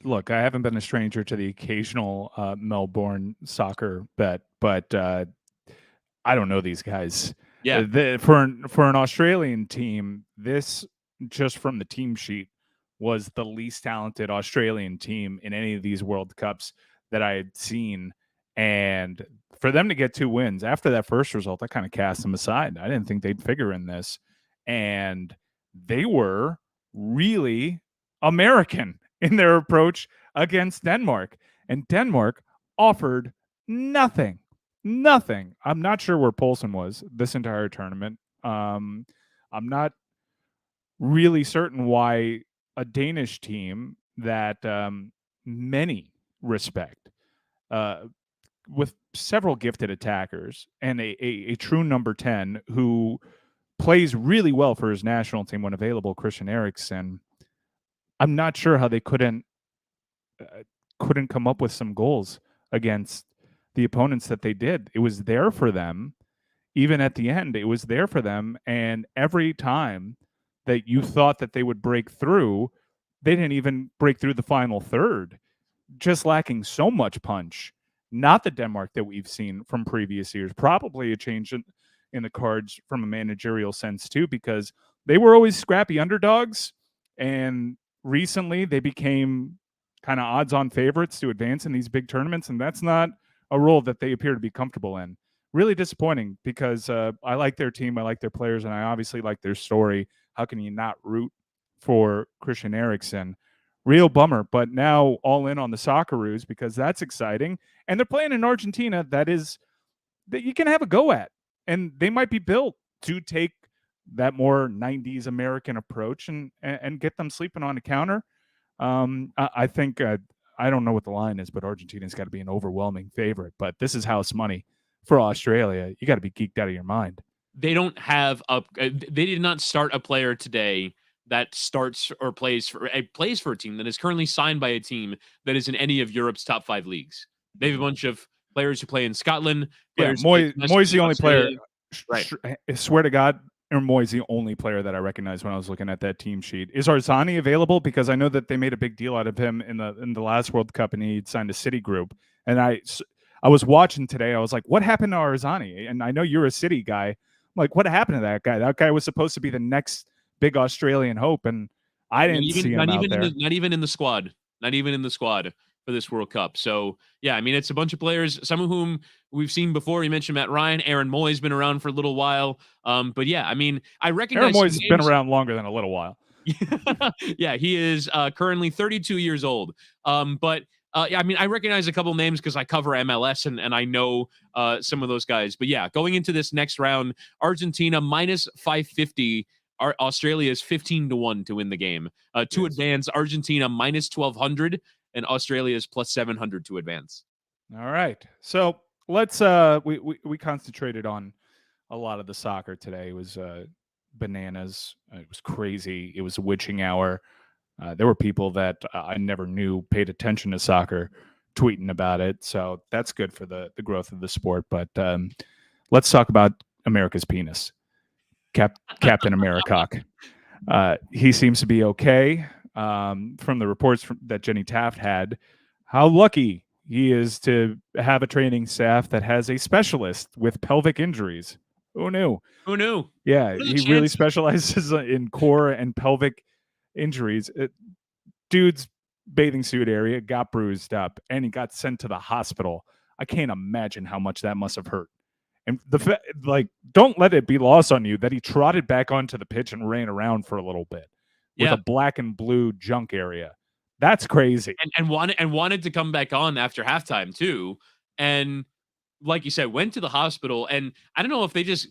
Look, I haven't been a stranger to the occasional Melbourne soccer bet, but I don't know these guys. Yeah. For an Australian team, this, just from the team sheet, was the least talented Australian team in any of these World Cups that I had seen. And for them to get 2 wins after that first result, I kind of cast them aside. I didn't think they'd figure in this. And they were really American in their approach against Denmark. And Denmark offered nothing. Nothing. I'm not sure where Poulsen was this entire tournament. I'm not really certain why a Danish team that many respect, with several gifted attackers and a true number 10 who plays really well for his national team when available, Christian Eriksen. I'm not sure how they couldn't come up with some goals against the opponents that they did. It was there for them. Even at the end, it was there for them. And every time that you thought that they would break through, they didn't even break through the final third, just lacking so much punch. Not the Denmark that we've seen from previous years. Probably a change in the cards from a managerial sense too, because they were always scrappy underdogs, and recently they became kind of odds-on favorites to advance in these big tournaments, and that's not a role that they appear to be comfortable in. Really disappointing, because I like their team, I like their players, and I obviously like their story. How can you not root for Christian Eriksen? Real bummer, but now all in on the Socceroos, because that's exciting. And they're playing in Argentina that you can have a go at. And they might be built to take that more 90s American approach and get them sleeping on a counter. I think, I don't know what the line is, but Argentina's got to be an overwhelming favorite. But this is house money for Australia. You got to be geeked out of your mind. They don't have they did not start a player today that starts or plays for a team that is currently signed by a team that is in any of Europe's top 5 leagues. They have a bunch of players who play in Scotland. Yeah, Moy's the only player. Right. I swear to God, Moy's the only player that I recognized when I was looking at that team sheet. Is Arzani available? Because I know that they made a big deal out of him in the last World Cup, and he signed a City group. And I was watching today. I was like, what happened to Arzani? And I know you're a City guy. I'm like, what happened to that guy? That guy was supposed to be the next big Australian hope, and I didn't see him out there. Not even in the squad. Not even in the squad for this World Cup. So, yeah, I mean, it's a bunch of players, some of whom we've seen before. You mentioned Matt Ryan. Aaron Moy's been around for a little while. But, yeah, I mean, I recognize Aaron Moy's been around longer than a little while. Yeah, he is currently 32 years old. But yeah, I mean, I recognize a couple names because I cover MLS and I know some of those guys. But yeah, going into this next round, Argentina minus 550. Australia is 15-1 to win the game. To advance, Argentina minus 1,200, and Australia is plus 700 to advance. All right, so let's we concentrated on a lot of the soccer today. It was bananas. It was crazy. It was a witching hour. There were people that I never knew paid attention to soccer tweeting about it. So that's good for the growth of the sport. But let's talk about America's penis, Captain Americock. He seems to be okay. From the reports that Jenny Taft had, how lucky he is to have a training staff that has a specialist with pelvic injuries. Who knew? Who knew? Yeah, he really specializes in core and pelvic injuries. Dude's bathing suit area got bruised up, and he got sent to the hospital. I can't imagine how much that must have hurt. And don't let it be lost on you that he trotted back onto the pitch and ran around for a little bit with a black and blue junk area. That's crazy. And wanted to come back on after halftime too. And like you said, went to the hospital, and I don't know if they just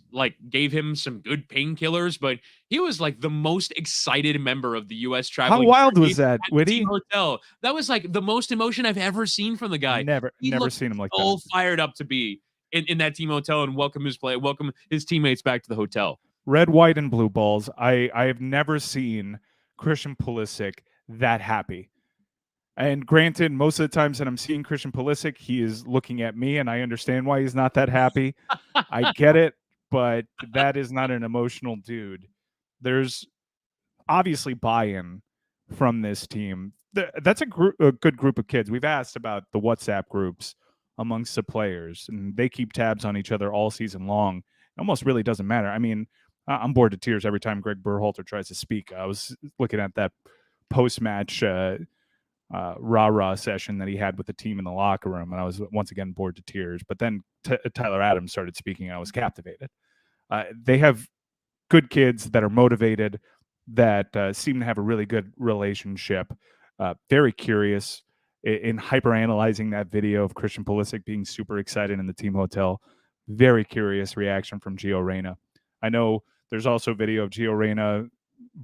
gave him some good painkillers, but he was like the most excited member of the U.S. traveling. How wild was that, Witty? Hotel. That was like the most emotion I've ever seen from the guy. Never seen him like that. So fired up to be in that team hotel and welcome his teammates back to the hotel. Red, white, and blue balls. I have never seen Christian Pulisic that happy. And granted, most of the times that I'm seeing Christian Pulisic, he is looking at me, and I understand why he's not that happy. I get it, but that is not an emotional dude. There's obviously buy-in from this team. That's a good group of kids. We've asked about the WhatsApp groups amongst the players, and they keep tabs on each other all season long. It almost really doesn't matter. I mean, I'm bored to tears every time Greg Berhalter tries to speak. I was looking at that post-match rah-rah session that he had with the team in the locker room, and I was once again bored to tears. But then Tyler Adams started speaking, and I was captivated. They have good kids that are motivated, that seem to have a really good relationship. Very curious in hyper analyzing that video of Christian Pulisic being super excited in the team hotel. Very curious reaction from Gio Reyna. I know there's also video of Gio Reyna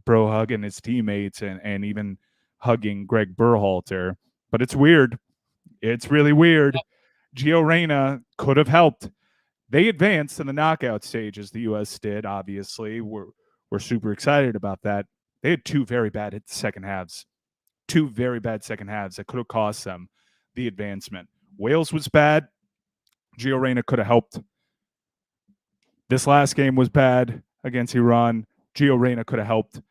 bro hugging his teammates and even hugging Greg Berhalter, but it's weird. It's really weird. Gio Reyna could have helped. They advanced in the knockout stages. The U.S. did. Obviously, we're super excited about that. They had two very bad second halves. Two very bad second halves that could have cost them the advancement. Wales was bad. Gio Reyna could have helped. This last game was bad against Iran. Gio Reyna could have helped.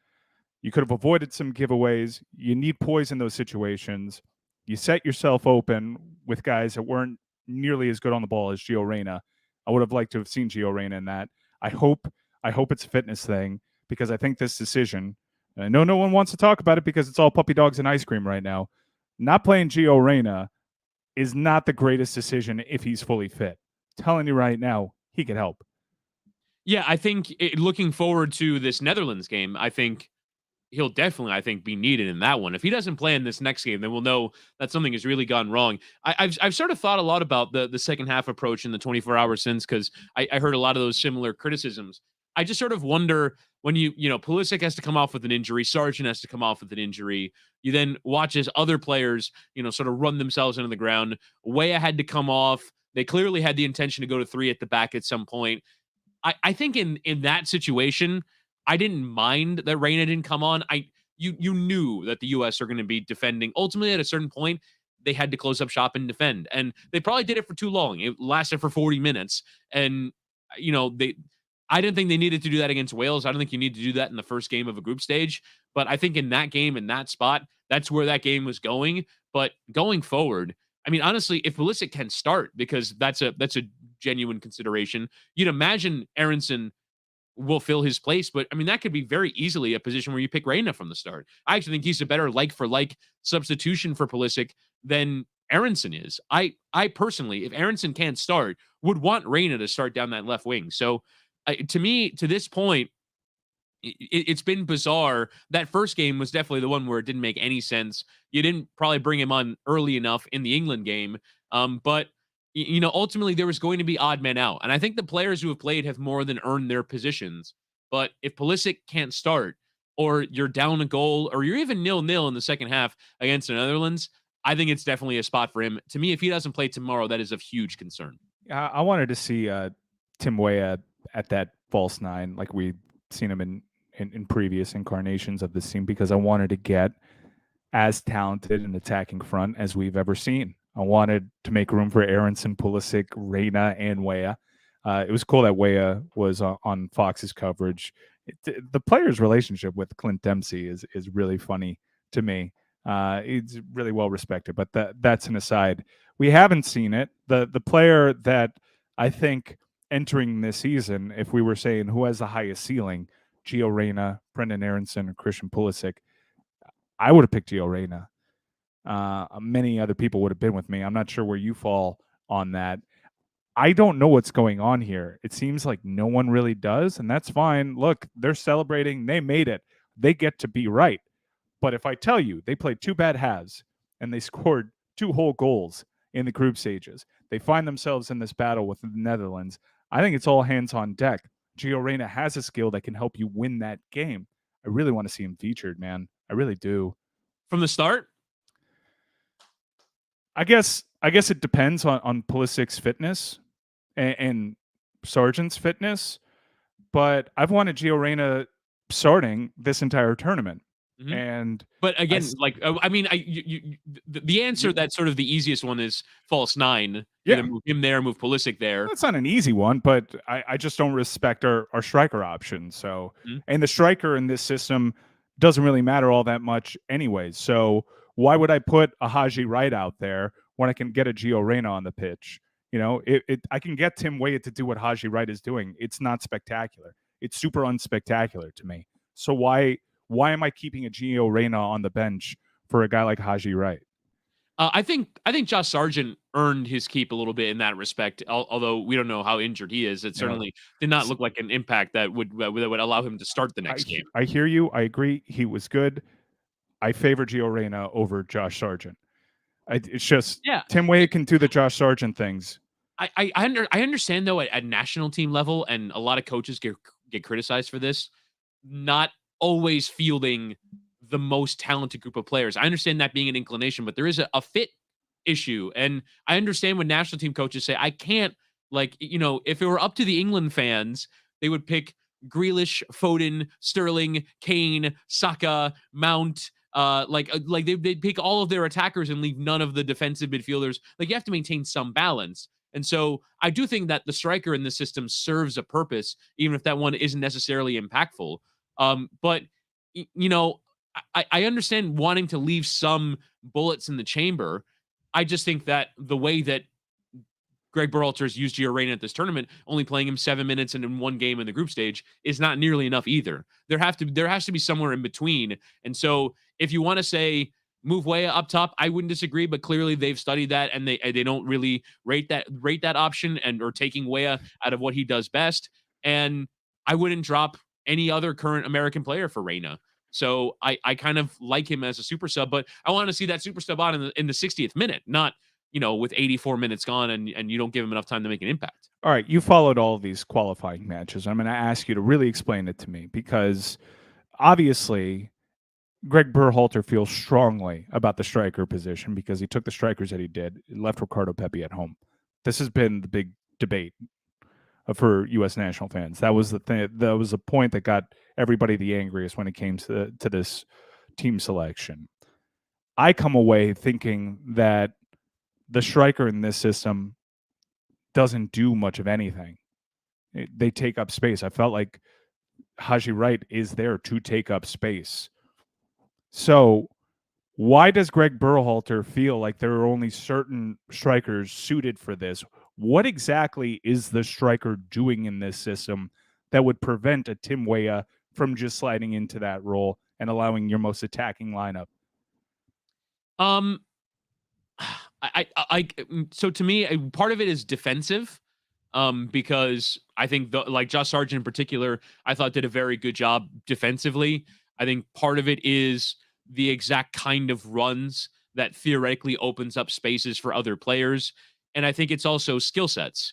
You could have avoided some giveaways. You need poise in those situations. You set yourself open with guys that weren't nearly as good on the ball as Gio Reyna. I would have liked to have seen Gio Reyna in that. I hope it's a fitness thing, because I think this decision, and I know no one wants to talk about it because it's all puppy dogs and ice cream right now, not playing Gio Reyna is not the greatest decision if he's fully fit. I'm telling you right now, he could help. Yeah, I think looking forward to this Netherlands game, I think he'll definitely, I think, be needed in that one. If he doesn't play in this next game, then we'll know that something has really gone wrong. I've sort of thought a lot about the second half approach in the 24 hours since, because I heard a lot of those similar criticisms. I just sort of wonder, when Pulisic has to come off with an injury, Sargent has to come off with an injury. You then watch as other players, sort of run themselves into the ground. Weah had to come off. They clearly had the intention to go to three at the back at some point. I think in that situation, I didn't mind that Reyna didn't come on. You knew that the US are going to be defending. Ultimately, at a certain point, they had to close up shop and defend. And they probably did it for too long. It lasted for 40 minutes. And I didn't think they needed to do that against Wales. I don't think you need to do that in the first game of a group stage. But I think in that game, in that spot, that's where that game was going. But going forward, I mean, honestly, if Pulisic can start, because that's a genuine consideration, you'd imagine Aronson will fill his place. But I mean, that could be very easily a position where you pick Reyna from the start. I actually think he's a better like for like substitution for Pulisic than Aronson is. I personally, if Aronson can't start, would want Reyna to start down that left wing. So to me, to this point, it's been bizarre. That first game was definitely the one where it didn't make any sense. You didn't probably bring him on early enough in the England game. But ultimately there was going to be odd men out. And I think the players who have played have more than earned their positions. But if Pulisic can't start, or you're down a goal, or you're even 0-0 in the second half against the Netherlands, I think it's definitely a spot for him. To me, if he doesn't play tomorrow, that is of huge concern. I wanted to see Tim Weah at that false nine, like we've seen him in previous incarnations of this team, because I wanted to get as talented an attacking front as we've ever seen. I wanted to make room for Aronson, Pulisic, Reyna, and Weah. It was cool that Weah was on Fox's coverage. The player's relationship with Clint Dempsey is really funny to me. It's really well respected, but that's an aside. We haven't seen it. The player that I think entering this season, if we were saying who has the highest ceiling, Gio Reyna, Brendan Aronson, or Christian Pulisic, I would have picked Gio Reyna. Many other people would have been with me. I'm not sure where you fall on that. I don't know what's going on here. It seems like no one really does, and that's fine. Look, they're celebrating. They made it. They get to be right. But if I tell you they played two bad halves and they scored 2 whole goals in the group stages, they find themselves in this battle with the Netherlands, I think it's all hands on deck. Gio Reyna has a skill that can help you win that game. I really want to see him featured, man. I really do. From the start? I guess it depends on Pulisic's fitness and Sargent's fitness, but I've wanted Gio Reyna starting this entire tournament. Mhm. And But I again, s- like, I mean, the answer you, that's sort of the easiest one is false nine. Either yeah, move him there, move Pulisic there. that's not an easy one, but I just don't respect our striker option. So, Mhm. and the striker in this system doesn't really matter all that much anyways. So why would I put a Haji Wright out there when I can get a Gio Reyna on the pitch? I can get Tim Weah to do what Haji Wright is doing. It's not spectacular. It's super unspectacular to me. So why am I keeping a Gio Reyna on the bench for a guy like Haji Wright? I think Josh Sargent earned his keep a little bit in that respect. Although we don't know how injured he is, it You know, certainly did not look like an impact that would allow him to start the next game. I hear you. I agree. He was good. I favor Gio Reyna over Josh Sargent. It's just Yeah, Tim Weah can do the Josh Sargent things. I understand though at national team level, and a lot of coaches get criticized for this, not always fielding the most talented group of players. I understand that being an inclination, but there is a fit issue, and I understand when national team coaches say I can't, like, if it were up to the England fans, they would pick Grealish, Foden, Sterling, Kane, Saka, Mount. They'd pick all of their attackers and leave none of the defensive midfielders. Like, you have to maintain some balance. And so I do think that the striker in the system serves a purpose, even if that one isn't necessarily impactful. But you know, I understand wanting to leave some bullets in the chamber. I just think that the way that Greg Berhalter's used Gio Reyna at this tournament, only playing him 7 minutes and in one game in the group stage, is not nearly enough either. There has to be somewhere in between. And so if you want to say move Weah up top, I wouldn't disagree, but clearly they've studied that and they don't really rate that option and or taking Weah out of what he does best. And I wouldn't drop any other current American player for Reyna. So I kind of like him as a super sub, but I want to see that super sub on in the 60th minute, not with 84 minutes gone and you don't give him enough time to make an impact. All right, you followed all of these qualifying matches. I'm going to ask you to really explain it to me because obviously Greg Berhalter feels strongly about the striker position because he took the strikers that he did, left Ricardo Pepi at home. This has been the big debate for U.S. national fans. That was the thing. That was the point that got everybody the angriest when it came to this team selection. I come away thinking that the striker in this system doesn't do much of anything. They take up space. I felt like Haji Wright is there to take up space. So why does Greg Berhalter feel like there are only certain strikers suited for this? What exactly is the striker doing in this system that would prevent a Tim Weah from just sliding into that role and allowing your most attacking lineup? Um, so to me, part of it is defensive, because I think like Josh Sargent in particular, I thought did a very good job defensively. I think part of it is the exact kind of runs that theoretically opens up spaces for other players, and I think it's also skill sets.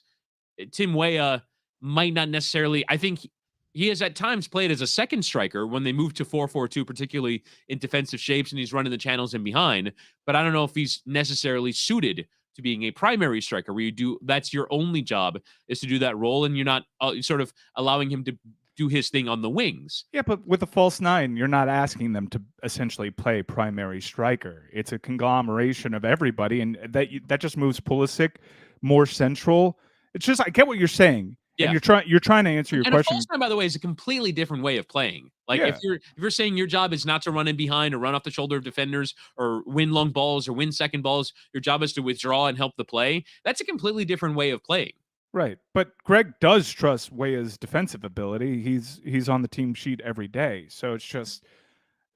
Tim Weah might not necessarily. I think he has at times played as a second striker when they move to 4-4-2, particularly in defensive shapes, and he's running the channels in behind. But I don't know if he's necessarily suited to being a primary striker, where that's your only job is to do that role, and you're not sort of allowing him to do his thing on the wings. Yeah, but with a false nine, you're not asking them to essentially play primary striker. It's a conglomeration of everybody, and that just moves Pulisic more central. It's just I get what you're saying, and Yeah. you're trying to answer your And a false question. nine, by the way, is a completely different way of playing. Like if Yeah, you're saying your job is not to run in behind or run off the shoulder of defenders or win long balls or win second balls, your job is to withdraw and help the play. That's a completely different way of playing. right. But Greg does trust Weah's defensive ability. He's on the team sheet every day, so it's just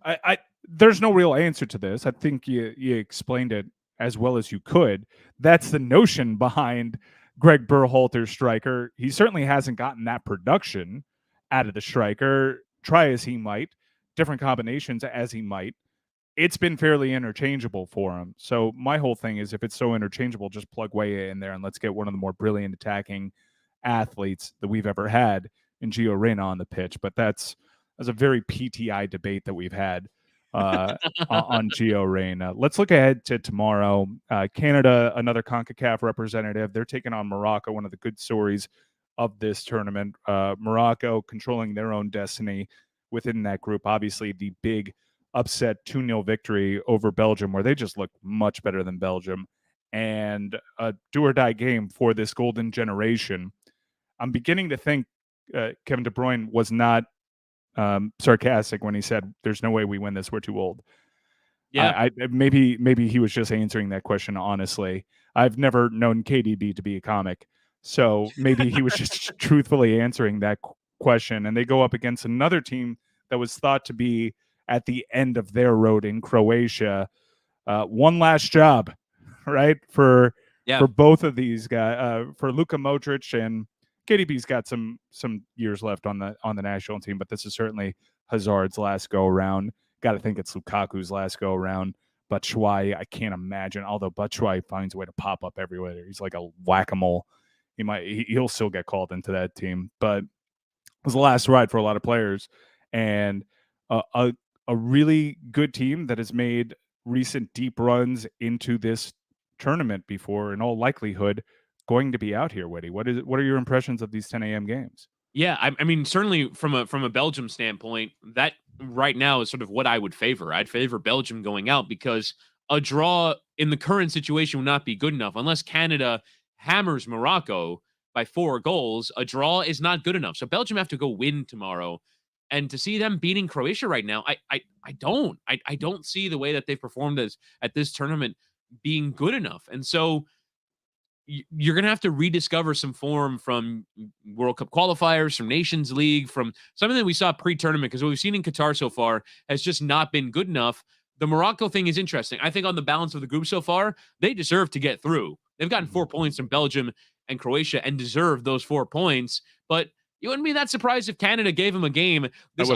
I there's no real answer to this. I think you explained it as well as you could. That's the notion behind Greg Berhalter's striker. He certainly hasn't gotten that production out of the striker. Try as he might, different combinations as he might. It's been fairly interchangeable for him. So my whole thing is if it's so interchangeable, just plug Weah in there and let's get one of the more brilliant attacking athletes that we've ever had in Gio Reyna on the pitch. But that's a very PTI debate that we've had on Gio Reyna. Let's look ahead to tomorrow. Canada, another CONCACAF representative. They're taking on Morocco, one of the good stories of this tournament. Morocco controlling their own destiny within that group. Obviously, the big upset 2-0 victory over Belgium, where they just looked much better than Belgium, and a do-or-die game for this golden generation. I'm beginning to think Kevin De Bruyne was not sarcastic when he said, "There's no way we win this. We're too old." Yeah. I maybe he was just answering that question honestly. I've never known KDB to be a comic, so maybe he was just truthfully answering that question. And they go up against another team that was thought to be at the end of their road in Croatia. One last job, right, for Yeah. both of these guys, for Luka Modric, and KDB's got some years left on the national team, but this is certainly Hazard's last go around. Got to think it's Lukaku's last go around. Batshuayi, I can't imagine. Although Batshuayi finds a way to pop up everywhere. He's like a whack-a-mole. He'll still get called into that team, but it was the last ride for a lot of players, and a really good team that has made recent deep runs into this tournament before, in all likelihood, going to be out here. Witty, what are your impressions of these 10 a.m. games? Yeah, I mean, certainly from a Belgium standpoint, that right now is sort of what I would favor. I'd favor Belgium going out because a draw in the current situation would not be good enough unless Canada hammers Morocco by 4 goals. A draw is not good enough. So Belgium have to go win tomorrow, and to see them beating Croatia right now, I don't see the way that they've performed as at this tournament being good enough, and so you're going to have to rediscover some form from World Cup qualifiers, from Nations League, from something that we saw pre-tournament, because what we've seen in Qatar so far has just not been good enough. The Morocco thing is interesting. I think on the balance of the group so far, they deserve to get through. They've gotten 4 points from Belgium and Croatia and deserve those 4 points. But you wouldn't be that surprised if Canada gave them a game. This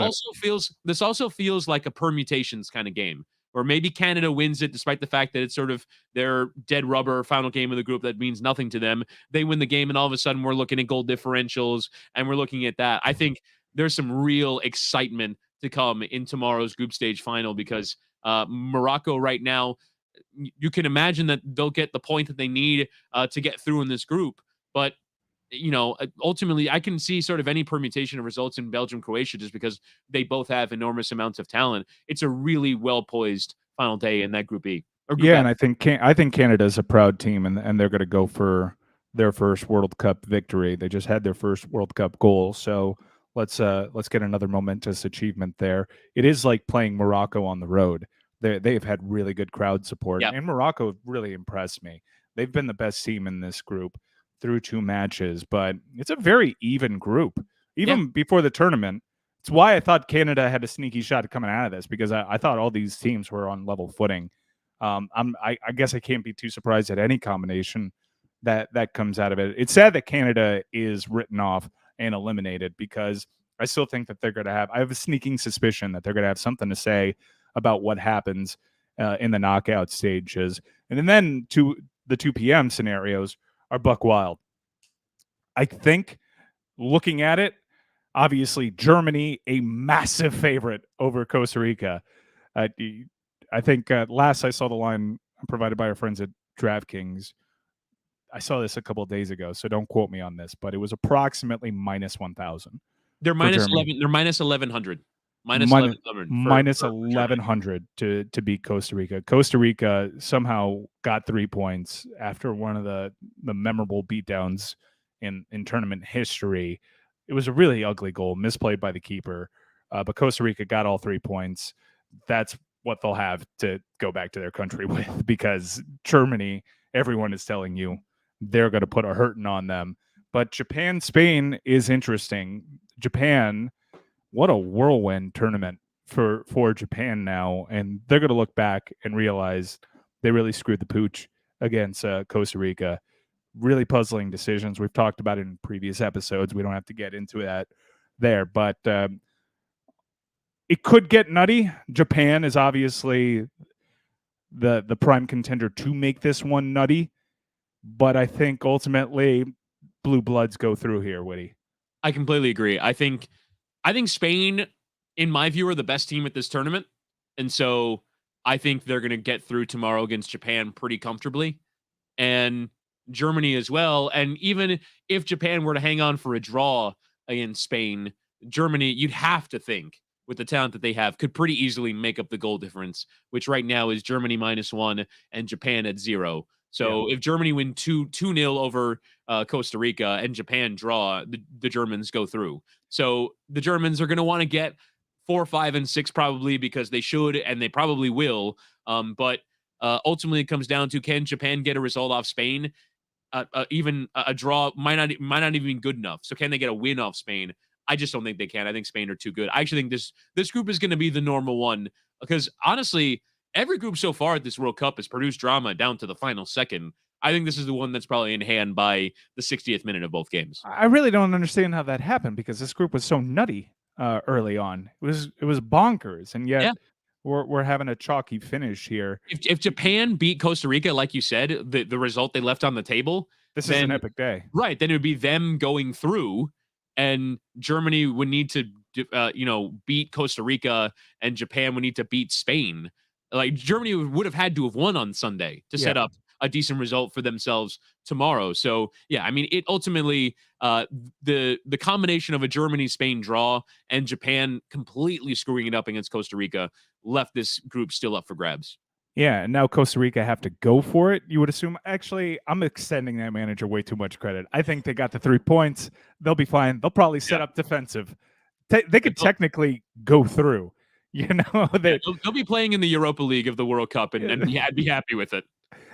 also feels like a permutations kind of game, or maybe Canada wins it despite the fact that it's sort of their dead rubber final game of the group that means nothing to them. They win the game, and all of a sudden we're looking at goal differentials, and we're looking at that. I think there's some real excitement to come in tomorrow's group stage final because Morocco right now, you can imagine that they'll get the point that they need to get through in this group. But ultimately, I can see sort of any permutation of results in Belgium, Croatia, just because they both have enormous amounts of talent. It's a really well poised final day in that Group E. Or Group Yeah, F. and I think Canada's a proud team, and they're going to go for their first World Cup victory. They just had their first World Cup goal, so let's get another momentous achievement there. It is like playing Morocco on the road. They've had really good crowd support, Yeah. and Morocco really impressed me. They've been the best team in this group through 2 matches, but it's a very even group. Even before the tournament, it's why I thought Canada had a sneaky shot coming out of this, because I thought all these teams were on level footing. I guess I can't be too surprised at any combination that comes out of it. It's sad that Canada is written off and eliminated, because I still think that I have a sneaking suspicion that they're going to have something to say about what happens in the knockout stages. And then to the 2 p.m. scenarios are buck wild. I think, looking at it, obviously Germany, a massive favorite over Costa Rica. I think last I saw the line provided by our friends at DraftKings, I saw this a couple of days ago, so don't quote me on this, but it was approximately minus 1,000. They're minus 11. They're minus 1,100. Minus 1,100. Minus 1,100 to beat Costa Rica. Costa Rica somehow got 3 points after one of the memorable beatdowns in tournament history. It was a really ugly goal, misplayed by the keeper, but Costa Rica got all 3 points. That's what they'll have to go back to their country with, because Germany, everyone is telling you they're going to put a hurting on them. But Japan, Spain is interesting. Japan, what a whirlwind tournament for Japan now, and they're going to look back and realize they really screwed the pooch against Costa Rica. Really puzzling decisions. We've talked about it in previous episodes. We don't have to get into that there, but it could get nutty. Japan is obviously the prime contender to make this one nutty, but I think ultimately blue bloods go through here, Witty. I completely agree. I think Spain, in my view, are the best team at this tournament, and so I think they're going to get through tomorrow against Japan pretty comfortably, and Germany as well. And even if Japan were to hang on for a draw against Spain, Germany, you'd have to think with the talent that they have, could pretty easily make up the goal difference, which right now is Germany -1 and Japan at 0. So if Germany win 2-0 over Costa Rica and Japan draw, the Germans go through. So the Germans are going to want to get 4, 5, and 6 probably, because they should and they probably will. But ultimately, it comes down to, can Japan get a result off Spain? Even a draw might not even be good enough. So can they get a win off Spain? I just don't think they can. I think Spain are too good. I actually think this group is going to be the normal one, because honestly, every group so far at this World Cup has produced drama down to the final second. I think this is the one that's probably in hand by the 60th minute of both games. I really don't understand how that happened, because this group was so nutty early on. It was bonkers, and yet Yeah. we're having a chalky finish here. If Japan beat Costa Rica, like you said, the result they left on the table, This is an epic day. right, then it would be them going through, and Germany would need to, beat Costa Rica, and Japan would need to beat Spain. Like, Germany would have had to have won on Sunday to set Yeah. up a decent result for themselves tomorrow. So yeah, I mean, it ultimately, the combination of a Germany-Spain draw and Japan completely screwing it up against Costa Rica left this group still up for grabs. Yeah, and now Costa Rica have to go for it, you would assume. Actually, I'm extending that manager way too much credit. I think they got the 3 points. They'll be fine. They'll probably set Yeah. up defensive. They could technically go through. You know, Yeah, they'll be playing in the Europa League of the World Cup, and be happy with it.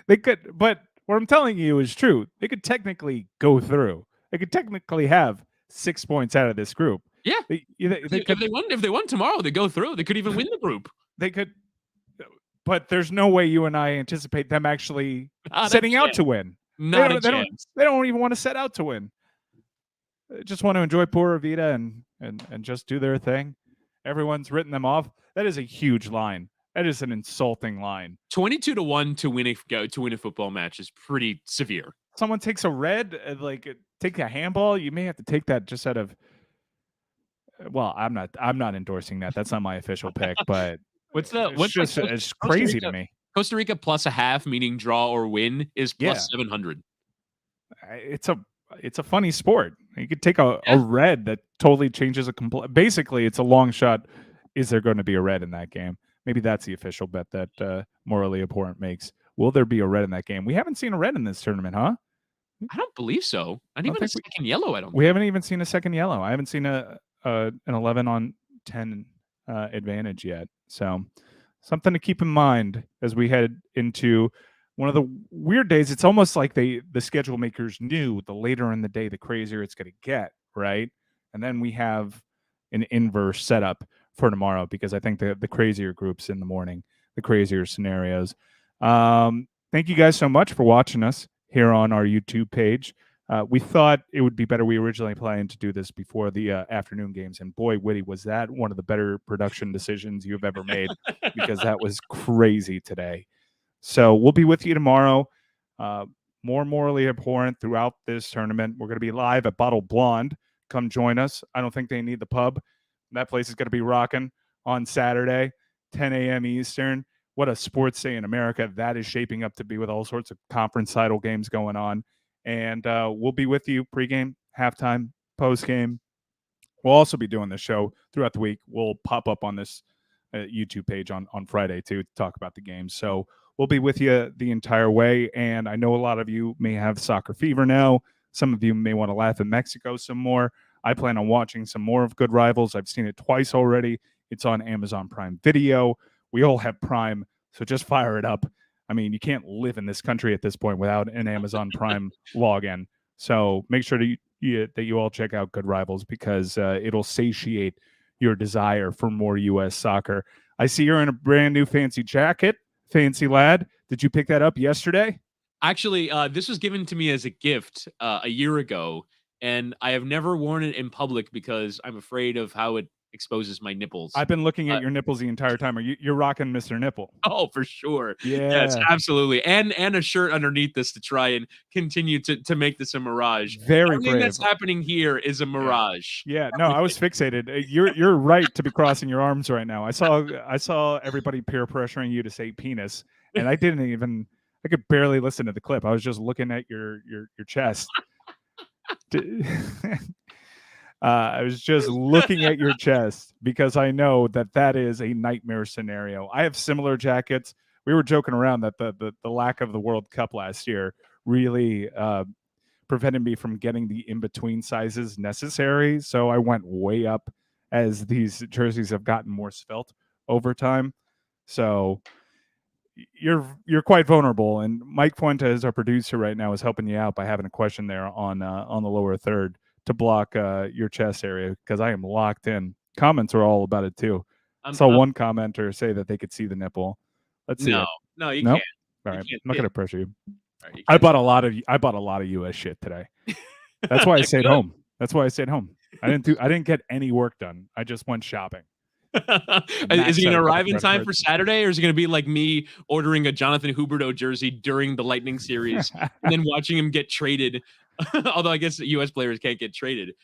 they could, but what I'm telling you is true. They could technically go through. They could technically have 6 points out of this group. Yeah. They could, If they won tomorrow, they go through. They could even win the group. they could, but there's no way you and I anticipate them actually Not a setting out chance. to win. Not a chance. They don't even want to set out to win. They just want to enjoy Pura Vida and just do their thing. Everyone's written them off. That is a huge line. That is an insulting line. 22-1 to win a football match is pretty severe. Someone takes a red, take a handball. You may have to take that just out of. Well, I'm not endorsing that. That's not my official pick, but it's crazy to me. Costa Rica plus a half, meaning draw or win, is plus 700. It's a funny sport. You could take a red that totally changes basically, it's a long shot. Is there going to be a red in that game? Maybe that's the official bet that Morally Abhorrent makes. Will there be a red in that game? We haven't seen a red in this tournament, huh? I don't believe so. Not even a second yellow, I don't We haven't even seen a second yellow. I haven't seen an 11 on 10 advantage yet. So something to keep in mind as we head into one of the weird days. It's almost like the schedule makers knew the later in the day, the crazier it's going to get, right? And then we have an inverse setup for tomorrow, because I think the crazier groups in the morning, the crazier scenarios. Thank you guys so much for watching us here on our YouTube page. We thought it would be better. We originally planned to do this before the afternoon games, and boy, Witty, was that one of the better production decisions you've ever made, because that was crazy today. So we'll be with you tomorrow. More Morally Abhorrent throughout this tournament. We're going to be live at Bottle Blonde. Come join us. I don't think they need the pub. That place is going to be rocking on Saturday, 10 a.m. Eastern. What a sports day in America that is shaping up to be, with all sorts of conference title games going on. And we'll be with you pregame, halftime, postgame. We'll also be doing this show throughout the week. We'll pop up on this YouTube page on Friday too, to talk about the games. So we'll be with you the entire way. And I know a lot of you may have soccer fever now. Some of you may want to laugh at Mexico some more. I plan on watching some more of Good Rivals. I've seen it twice already. It's on Amazon Prime Video. We all have Prime, so just fire it up. I mean, you can't live in this country at this point without an Amazon Prime login. So make sure that you all check out Good Rivals, because it'll satiate your desire for more U.S. soccer. I see you're in a brand new fancy jacket, fancy lad. Did you pick that up yesterday? Actually, this was given to me as a gift a year ago, and I have never worn it in public because I'm afraid of how it exposes my nipples. I've been looking at your nipples the entire time. You're rocking Mr. Nipple. Oh, for sure. Yeah. Yes, absolutely. And a shirt underneath this to try and continue to make this a mirage. Very Everything brave. that's happening here is a mirage. Yeah. No, I was fixated. You're right to be crossing your arms right now. I saw everybody peer pressuring you to say penis, and I could barely listen to the clip. I was just looking at your chest. I was just looking at your chest because I know that that is a nightmare scenario. I have similar jackets. We were joking around that the lack of the World Cup last year really prevented me from getting the in between sizes necessary. So I went way up as these jerseys have gotten more svelte over time. So you're quite vulnerable. And Mike Fuentes, our producer right now, is helping you out by having a question there on the lower third to block your chest area because I am locked in. Comments are all about it too. I saw one commenter say that they could see the nipple. Let's see it. No, you Nope. can't. All right, You can't I'm not see gonna it. pressure you. All right, I bought a lot of US shit today. That's why I stayed home. That's why I stayed home. I didn't get any work done. I just went shopping. Is he going to arrive in time for Saturday, or is it going to be like me ordering a Jonathan Huberdeau jersey during the Lightning series and then watching him get traded? Although I guess U.S. players can't get traded.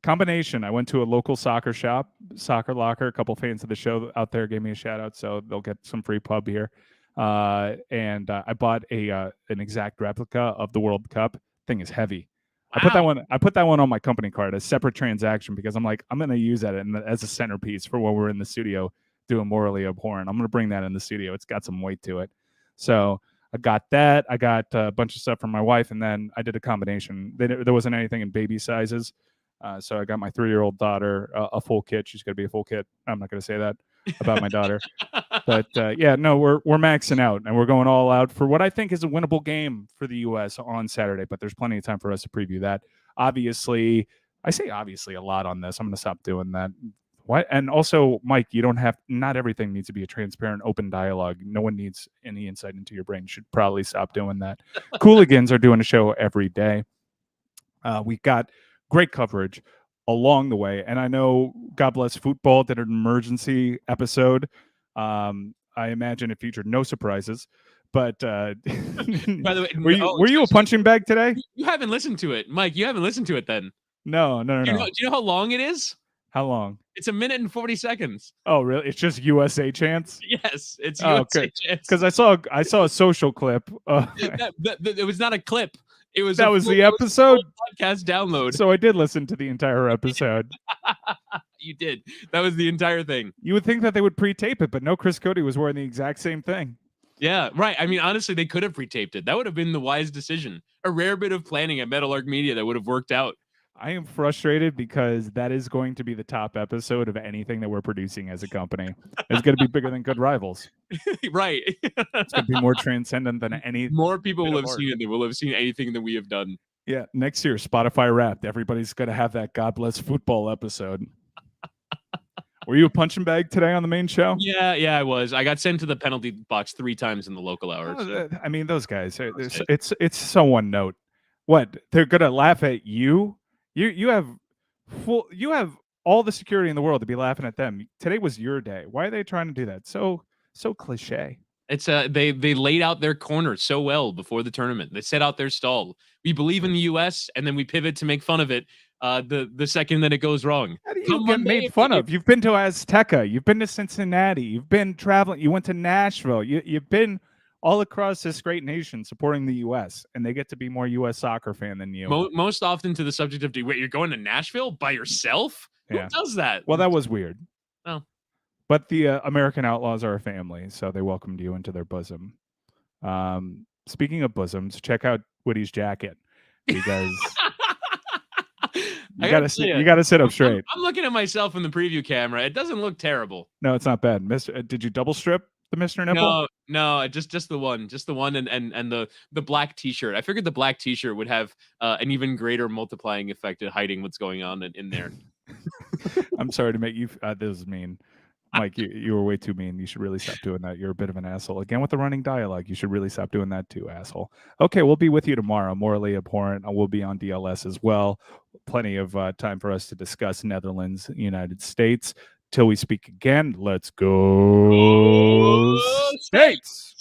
Combination. I went to a local soccer shop, Soccer Locker. A couple fans of the show out there gave me a shout out, so they'll get some free pub here. And I bought an exact replica of the World Cup. Thing is heavy. Wow. I put that one on my company card, a separate transaction, because I'm like, I'm going to use that as a centerpiece for when we're in the studio doing Morally Abhorrent. I'm going to bring that in the studio. It's got some weight to it. So I got that. I got a bunch of stuff from my wife, and then I did a combination. There wasn't anything in baby sizes. So I got my 3-year-old daughter a full kit. She's going to be a full kit. I'm not going to say that about my daughter. But yeah, no, we're maxing out, and we're going all out for what I think is a winnable game for the U.S. on Saturday. But there's plenty of time for us to preview that. Obviously, I say obviously a lot on this. I'm going to stop doing that. What? And also, Mike, not everything needs to be a transparent, open dialogue. No one needs any insight into your brain. You should probably stop doing that. Cooligans are doing a show every day. We got great coverage along the way. And I know God Bless Football did an emergency episode. I imagine it featured no surprises. But by the way, were you a punching bag today? You haven't listened to it, Mike. You haven't listened to it then. No. Do you know how long it is? How long? It's 1 minute and 40 seconds. Oh, really? It's just USA chants? Yes, it's USA chants. Because I saw a social clip. It was not a clip. It was the episode podcast download. So I did listen to the entire episode. You did. That was the entire thing. You would think that they would pre-tape it, but no, Chris Cody was wearing the exact same thing. Yeah, right. I mean, honestly, they could have pre-taped it. That would have been the wise decision. A rare bit of planning at Metal Arc Media that would have worked out. I am frustrated because that is going to be the top episode of anything that we're producing as a company. It's going to be bigger than Good Rivals. Right. It's going to be more transcendent than any. More people will have seen it than will have seen anything that we have done. Yeah. Next year, Spotify Wrapped. Everybody's going to have that God Bless Football episode. Were you a punching bag today on the main show? Yeah, I was. I got sent to the penalty box 3 times in the local hours. I mean, those guys, it's so one note. What? They're going to laugh at you? You have all the security in the world to be laughing at them. Today was your day. Why are they trying to do that? So cliche. It's they laid out their corner so well before the tournament. They set out their stall. We believe in the US, and then we pivot to make fun of it the second that it goes wrong. How do you get made fun of? You've been to Azteca, you've been to Cincinnati, you've been traveling, you went to Nashville, you've been all across this great nation supporting the U.S., and they get to be more U.S. soccer fan than you. Most often to the subject of, wait, you're going to Nashville by yourself? Yeah. Who does that? Well, that was weird. Oh. But the American Outlaws are a family, so they welcomed you into their bosom. Speaking of bosoms, check out Woody's jacket because you gotta sit up straight. I'm looking at myself in the preview camera. It doesn't look terrible. No, it's not bad. Did you double strip the Mr. Nipple? No, just the one, and the black T-shirt. I figured the black T-shirt would have an even greater multiplying effect at hiding what's going on in there. I'm sorry to make you. This is mean, Mike. You were way too mean. You should really stop doing that. You're a bit of an asshole. Again with the running dialogue. You should really stop doing that too, asshole. Okay, we'll be with you tomorrow. Morally Abhorrent. We'll be on DLS as well. Plenty of time for us to discuss Netherlands, United States. Till we speak again, let's go States!